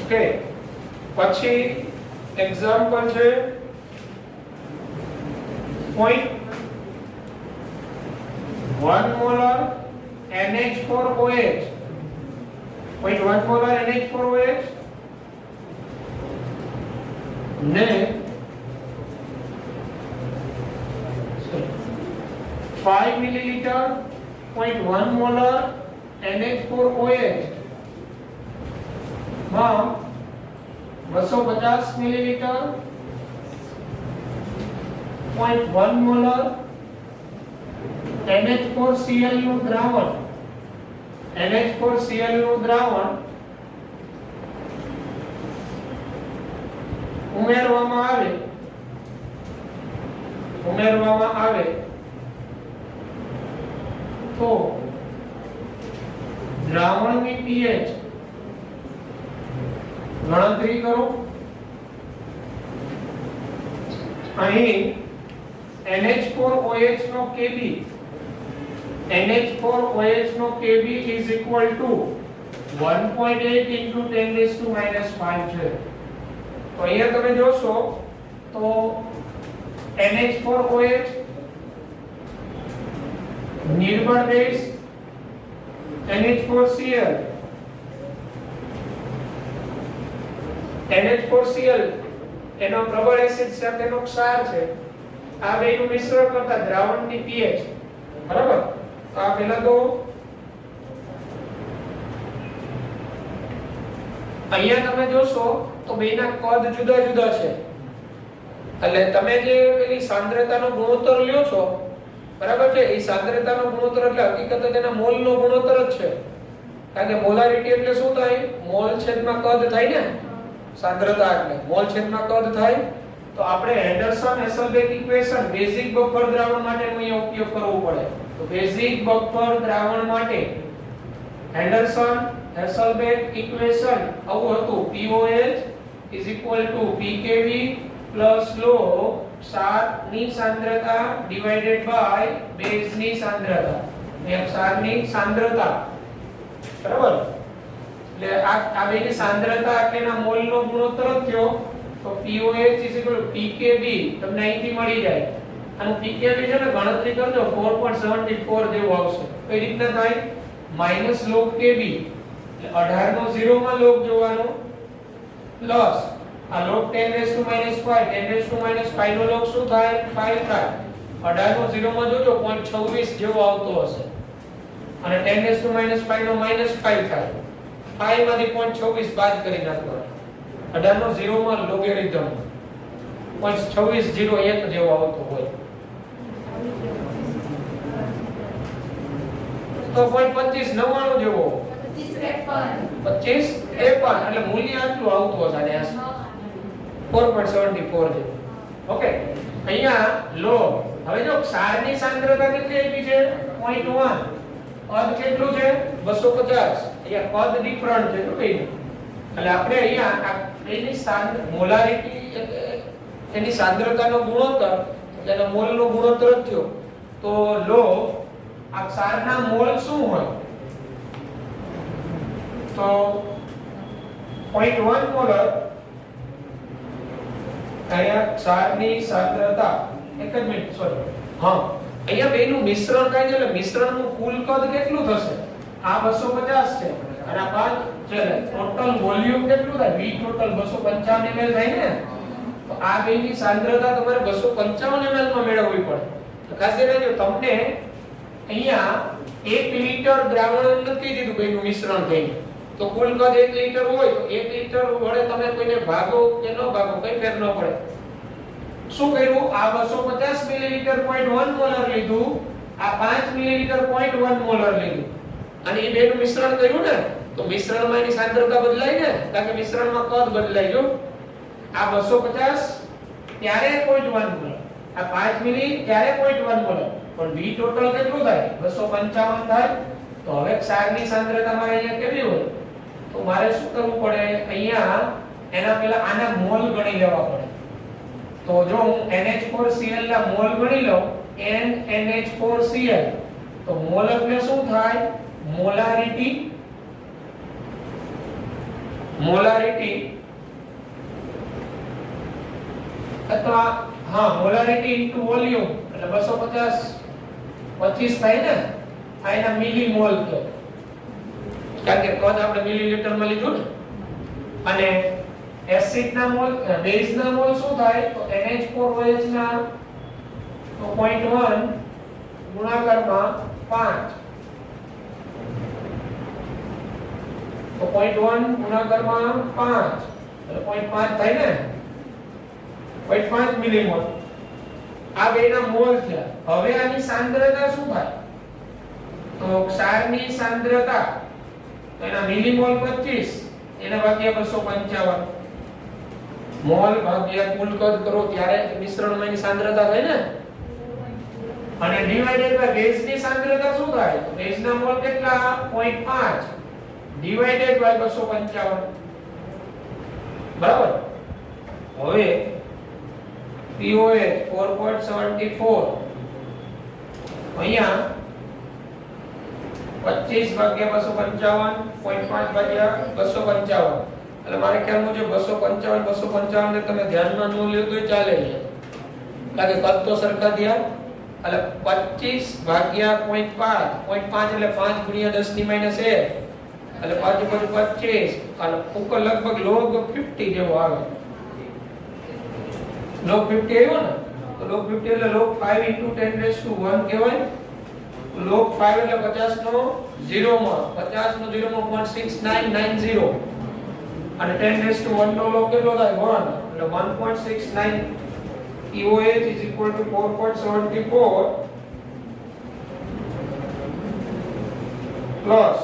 ઓકે, પછી એક્ઝામ્પલ છે 0.1 મોલર NH4OH, 0.1 મોલર NH4OH ને 5 મિલીલીટર 0.1 મોલર NH4OH માં 250 મિલીલીટર 0.1 મોલર NH4Cl નું દ્રાવણ ઉમેરવામાં આવે તો દ્રાવણની pH ગણતરી કરો. અહીં NH4OH no Kb is equal to 1.8 into 10 raised to minus 5 છે. તો અહીંયા તમે જોશો તો NH4OH નિર્બળ બેઝ NH4Cl એનો પ્રબળ એસિડ સાથેનો ક્ષાર છે. આ બેનું મિશ્રણ કરતા દ્રાવણની pH બરાબર. તો આ પહેલા તો અહીંયા તમે જોશો તો બેના કદ જુદા જુદા છે. એટલે તમે જે પેલી સાંદ્રતાનો ગુણોત્તર લ્યો છો બરાબર છે, એ સાંદ્રતાનો ગુણોત્તર એટલે હકીકતે તેના મોલનો ગુણોત્તર જ છે. કારણ કે મોલારિટી એટલે શું થાય? મોલ છેદમાં કદ થાય ને. સાંદ્રતા એટલે મોલ છેદમાં કદ થાય. તો આપણે હેન્ડરસન હેસલબેક ઇક્વેશન બેઝિક બફર દ્રાવણ માટે અહીંયા ઉપયોગ કરવો પડે. તો બેઝિક બફર દ્રાવણ માટે હેન્ડરસન હેસલબેક ઇક્વેશન આવું હતું: POH PKB લો ક્ષારની સાંદ્રતા ડિવાઇડેડ બાય બેઝની સાંદ્રતા. ક્ષારની સાંદ્રતા બરાબર. એટલે આ બેની સાંદ્રતા એટલેના મોલનો ગુણોત્તર થયો. તો POH PKB તમને અહીંથી મળી જાય. અને PKB છે ને ગણતરી કરજો 4.74 જેવું આવશે. કઈ રીતના થાય? માઈનસ log KB એટલે 18 નો 0 માં log જોવાનો પ્લસ આ log 10 raised to minus 5 10 raised to minus 5 no log શું થાય? 5 થાય. 18 નો 0 માં જોજો 0.26 જેવો આવતો હશે. અને 10 raised to minus 5 no minus 5 થાય. 5 માંથી 0.26 બાદ કરી નાખવાનો. 18 નો 0 માં લોગેરિધમ 0.2601 જેવો આવતો હોય. તો 0.2599 જેવો 25 એટલે મૂલ્ય આટલું આવતું હશે આને 4.74 જેવું. ઓકે, અહીંયા લો હવે જો ક્ષારની સાંદ્રતા કેટલી આપી છે? 0.1. કદ કેટલું છે? 250. અહીંયા કદ ડિફરન્ટ છે તો એટલે આપણે અહીંયા એની મોલારિટી એની સાંદ્રતાનો ગુણોત્તર એટલે મોલનો ગુણોત્તર થયો. તો લો આ ક્ષારના મોલ શું હોય? તો 0.1 મોલર અહીંયા ક્ષારની સાંદ્રતા એક જ મિનિટ સોરી હા અહીંયા બેનું મિશ્રણ થાય છે એટલે મિશ્રણનું કુલ કદ કેટલું થશે? આ 250 છે અને આ 5 છે. ટોટલ વોલ્યુમ કેટલું થાય? V ટોટલ 255 ml થાય ને. તો આ બેની સાંદ્રતા તમારે 255 ml માં મેળવવી પડે. તો ખાસ કરીને તમને અહીંયા 1 લિટર દ્રાવણ નથી દીધું બેનું મિશ્રણ થઈને. તો કુલ કદ 1 લિટર હોય તો 1 લિટર વડે તમે કોઈને ભાગો કે ન ભાગો કઈ ફેર ન પડે. શું કર્યું? આ 250 મિલીલીટર 0.1 મોલર લીધું, આ 5 મિલીલીટર 0.1 મોલર લીધું અને એ બેનું મિશ્રણ કર્યું ને. તો મિશ્રણમાં એની સાંદ્રતા બદલાય ને, કારણ કે મિશ્રણમાં કદ બદલાય. જો આ 250 ત્યારે 0.1 મળે, આ 5 મિલી ત્યારે 0.1 મળે, પણ B ટોટલ કેટલું થાય? 255 થાય. તો હવે ક્ષારની સાંદ્રતા મારે અહીંયા કેવી હોય? તો મારે શું કરવું પડે? અહીંયા એના પહેલા આના મોલ ગણી લેવા પડે. તો જો હું NH4Cl ના મોલ ગણી લઉં, NNH4Cl, તો મોલ એટલે શું થાય? મોલારિટી અથવા મોલારિટી ઇન્ટુ વોલ્યુમ, એટલે 250 25 થાય ને. આ એના મિલી મોલ તો, કારણ કે કદ આપણે મિલીલીટર માં લીધું ને. અને એસિડ ના મોલ, બેઝ ના મોલ શું થાય? તો NH4OH ના તો 0.1 ગુણાકારમાં 5, તો 0.1 ગુણાકારમાં 5 એટલે 0.5 થાય ને, 0.5 મિલીમોલ. આ બેના મોલ થયા. હવે આની સાંદ્રતા શું થાય? તો ક્ષારની સાંદ્રતા, તો એના મિલીમોલ 25, એના ભાગ્યા 255, મોલ ભાગ્યા કુલ કદ કરો ત્યારે મિશ્રણમાં એની સાંદ્રતા થાય ને. અને ડિવાઇડેડ બાય બેઝની સાંદ્રતા શું થાય? તો બેઝના મોલ કેટલા? 0.5 ડિવાઇડેડ બાય 255, બરાબર. હવે POH 4.74, અહીંયા 25 ભાગ્યા 255, 0.5 ભાગ્યા 255, એટલે મારે ખ્યાલ મુજબ 255 ને તમે ધ્યાનમાં ન લ્યો તોય ચાલે છે, કારણ કે કદ તો સરખા થયા. એટલે 25 ભાગ્યા 0.5, 0.5 એટલે 5 ગુણ્યા 10 ની -1, એટલે 5 × 25, અને ઉપર લગભગ log 50 જેવો આવે. log 50 આવ્યો ને, તો log 50 એટલે log 5 × 10⁻1 કહેવાય. log 5 એટલે 50 નો 0 માં 0.6990, અને 10⁻1 નો log કેટલો થાય? 1, એટલે 1.69. POH is equal to 4.74 plus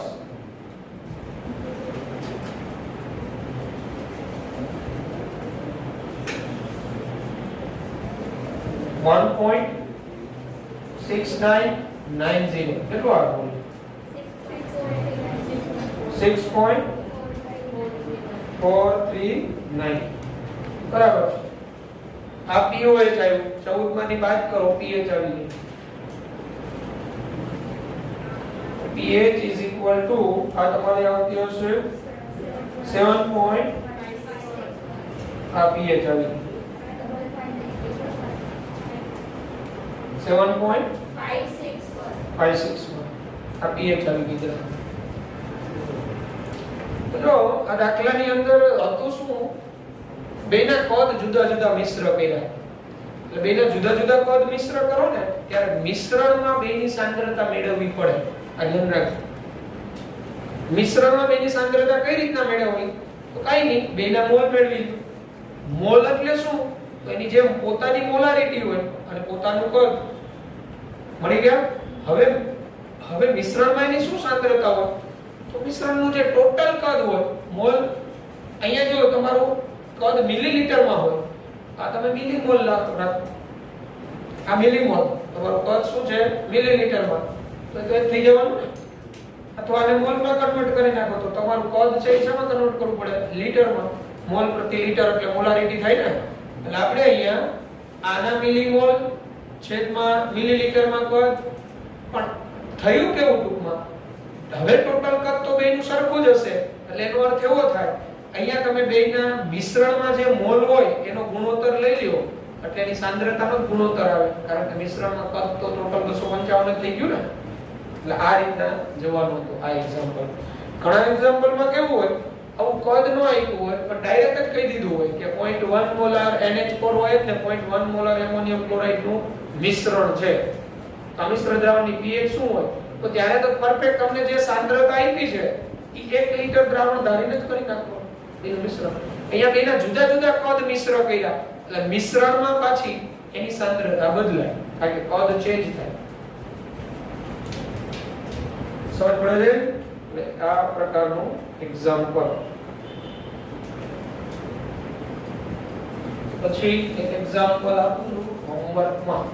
1.6990, કેટલું આવે? 6.439, બરાબર છે. આ POH આવ્યું, 14 માંથી બાદ કરો, pH આવી ગયું. pH is equal to, આ તમારી આવતી હશે 7. આ pH આવી ગયું 7.56, આ pH આવી ગયું. તો આ દાખલાની અંદર હતું શું? બેના કદ જુદા જુદા મિશ્ર કર્યા. એટલે બેના જુદા જુદા કદ મિશ્ર કરો ને ત્યારે મિશ્રણમાં બેની સાંદ્રતા મેળવવી પડે. આ ધ્યાન રાખજો. મિશ્રણમાં બેની સાંદ્રતા કઈ રીતના મેળવવી? તો કાઈ નહીં, બેના મોલ મેળવી. મોલ એટલે શું? તો એની જેમ પોતાની મોલારિટી હોય અને પોતાનું કદ મળી ગયા. હવે મિશ્રણમાં એની શું સાંદ્રતા હોય? તો મિશ્રણનું જે ટોટલ કદ હોય, મોલ, અહીંયા જો તમારું કદ મિલીલીટરમાં હોય, આ તમે મિલીમોલ રાખો. આ મિલીમોલ, તમારું કદ શું છે? મિલીલીટરમાં, તો એ થઈ જવાનું ને. અથવા આને મોલમાં કન્વર્ટ કરી નાખો તો તમારું કદ છે એ શેમાં કન્વર્ટ કરવું પડે? લીટરમાં. મોલ પ્રતિ લીટર એટલે મોલારિટી થાય ને. એટલે આપણે અહીંયા આના મિલીમોલ છેદમાં મિલીલીટરમાં કદ, પણ થયું કેવું ટૂંકમાં? હવે ટોટલ કદ તો બેનું સરખું જ હશે. એટલે એનો અર્થ એવો થાય, અહીંયા તમે બેના મિશ્રણમાં જે મોલ હોય એનો ગુણોત્તર લઈ લ્યો, એટલે એની સાંદ્રતાનો ગુણોત્તર આવે, કારણ કે મિશ્રણમાં કદ તો ટોટલ 255 થઈ ગયું ને. એટલે આ રીતના જવાનું હતું આ એક્ઝામ્પલ. ઘણા એક્ઝામ્પલમાં કેવું હોય, આવું કદ ન આપ્યું હોય પણ ડાયરેક્ટ જ કહી દીધું હોય કે 0.1 મોલાર NH4OH ને 0.1 મોલાર એમોનિયમ ક્લોરાઇડ નું મિશ્રણ છે. આ મિશ્ર દ્રાવણની pH શું હોય? તો ત્યારે તો પરફેક્ટ તમને જે સાંદ્રતા આપી છે એ 1 લિટર દ્રાવણ ધારીને જ કરી નાખો એનું મિશ્રણ. અહીંયા બેના જુદા જુદા કદ મિશ્ર કર્યા એટલે મિશ્રણમાં પાછી એની સાંદ્રતા બદલાય, કારણ કે કદ ચેન્જ થાય. સમજ પડે છે? એટલે આ પ્રકારનું એક્ઝામ્પલ. પછી એક એક્ઝામ્પલ આપું છું હોમવર્કમાં.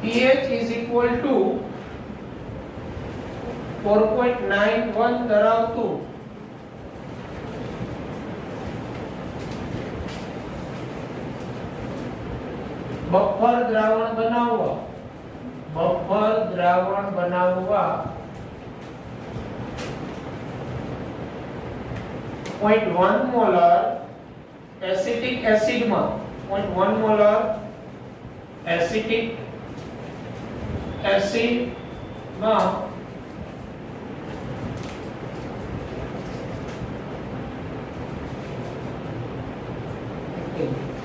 pH is equal to 4.91 ધરાવતું બફર દ્રાવણ બનાવવા 0.1 મોલર એસિટિક એસિડમાં 0.1 મોલર એસિટિક એસિડમાં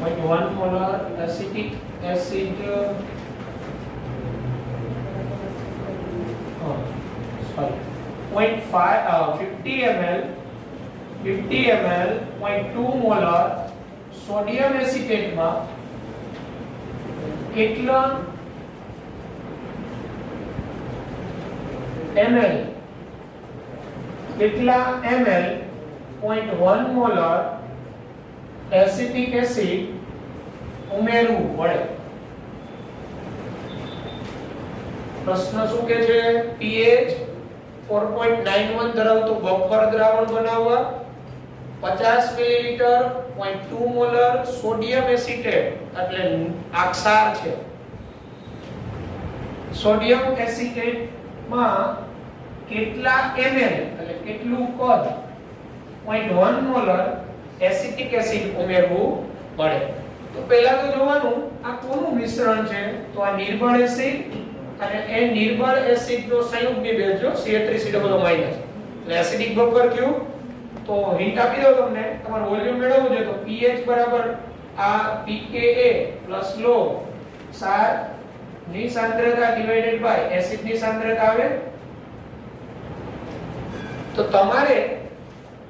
0.1 molar acetic acid 50 ml 0.2 molar sodium એસિટેટમાં કેટલા ml 0.1 મોલર એસિટિક એસિડ ઉમેરવું પડે. પ્રશ્ન શું કહે છે? pH 4.91 ધરાવતું બફર દ્રાવણ બનાવવા 50 મિલીલીટર 0.2 મોલર સોડિયમ એસિટેટ એટલે આ ક્ષાર છે. સોડિયમ એસિટેટમાં કેટલા ml એટલે કેટલું કદ 0.1 મોલર એસિટિક એસિડ ઉમેરવું પડે. તો પહેલા તો જોવાનું આ કોનું મિશ્રણ છે? તો આ નિર્બળ એસિડ અને એ નિર્બળ એસિડનો સંયુગ્મી બેઝ જો CH3COO- એટલે એસિડિક બફર થયું. તો હિન્ટ આપી દઉં તમને, તમારે વોલ્યુમ મેળવવું છે તો pH બરાબર આ pKa પ્લસ log ક્ષાર ની સાંદ્રતા ડિવાઇડેડ બાય એસિડ ની સાંદ્રતા આવે. તો તમારે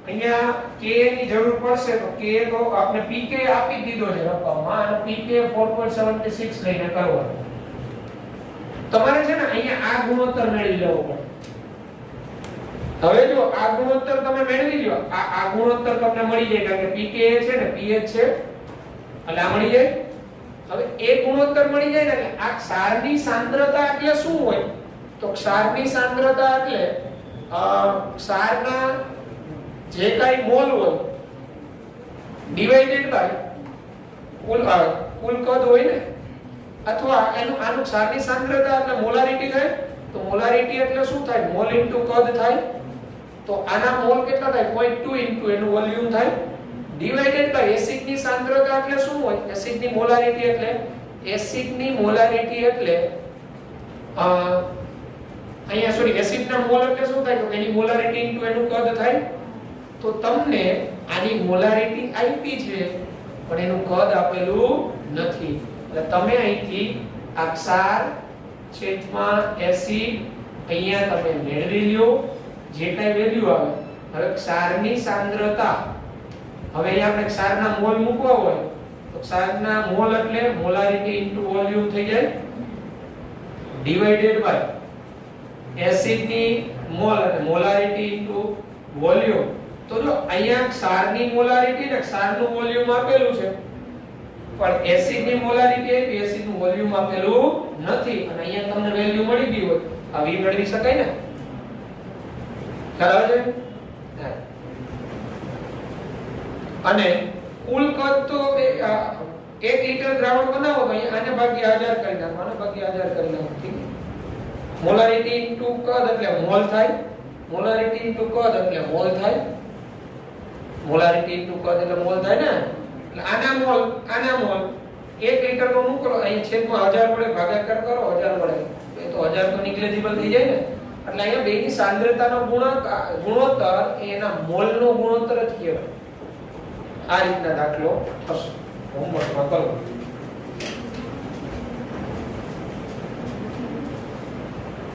અહીંયા Ka ની જરૂર પડશે તો Ka તો આપણે pK આપી દીધો છે રકમમાં અને pK 4.76 લઈને કરવાનો. તમારે છે ને અહીંયા આ ગુણોત્તર મેળવી લેવો પડે. હવે જો આ ગુણોત્તર તમે મેળવી લ્યો, આ ગુણોત્તર તમને મળી જાય કારણ કે pKa છે ને pH છે એટલે આ મળી જાય. હવે એ ગુણોત્તર મળી જાય ને એટલે આ ક્ષારની સાંદ્રતા એટલે શું હોય? તો ક્ષારની સાંદ્રતા એટલે ક્ષારના જે કાઈ મોલ હોય ડિવાઇડેડ બાય કુલ કદ હોય ને, અથવા એનું આનું ક્ષારની સાંદ્રતા એટલે મોલારિટી થાય. તો મોલારિટી એટલે શું થાય? મોલ ઇન્ટુ કદ થાય. તો આના મોલ કેટલા થાય? 0.2 ઇન્ટુ એનું વોલ્યુમ થાય ડિવાઇડેડ બાય એસિડની સાંદ્રતા એટલે શું હોય? એસિડની મોલારિટી એટલે અહીંયા સોરી એસિડના મોલ એટલે શું થાય? તો એની મોલારિટી ઇન્ટુ એનું કદ થાય. તો તમને આની મોલારિટી આપી છે પણ એનું કદ આપેલું નથી. એટલે તમે અહીંથી આ ક્ષાર છેદમાં એસિડ અહીંયા તમે મેળવી લ્યો જે કાઈ વેલ્યુ આવે. હવે ક્ષારની સાંદ્રતા, હવે અહીંયા આપણે ક્ષારના મોલ મૂકવા હોય તો ક્ષારના મોલ એટલે મોલારિટી ઇન્ટુ વોલ્યુમ થઈ જાય ડિવાઇડેડ બાય એસિડની મોલ એટલે મોલારિટી ઇન્ટુ વોલ્યુમ. તો જો અહીંયા ક્ષારની મોલારિટી ને ક્ષારનું વોલ્યુમ આપેલું છે પણ એસિડની મોલારિટી આપી એસિડનું વોલ્યુમ આપેલું નથી અને અહીંયા તમને વેલ્યુ મળી ગઈ હોય આ v મેળવી શકાય ને? ખ્યાલ આવે છે? અને કુલ કદ તો 1 લિટર દ્રાવણ બનાવો તો અહીંયા આને ભાગ્યા 1000 કરી નાખો, આને ભાગ્યા 1000 કરી નાખો. ઠીક. મોલારિટી ઇન્ટુ કદ એટલે મોલ થાય. મોલારિટી ઇન્ટુ કદ એટલે મોલ થાય. મોલારિટી ઇન્ટુ કદ એટલે મોલ થાય ને. એટલે આના મોલ 1 લિટર નો મૂકો અહીં છેદમાં 1000 વડે ભાગાકાર કરો 1000 વડે તો 1000 તો નિગ્લેજિબલ થઈ જાય ને. એટલે અહીંયા બેની સાંદ્રતાનો ગુણોત્તર એના મોલનો ગુણોત્તર જ કહેવાય. આ રીતના દાખલો થશે. હોમવર્કમાં કરવું.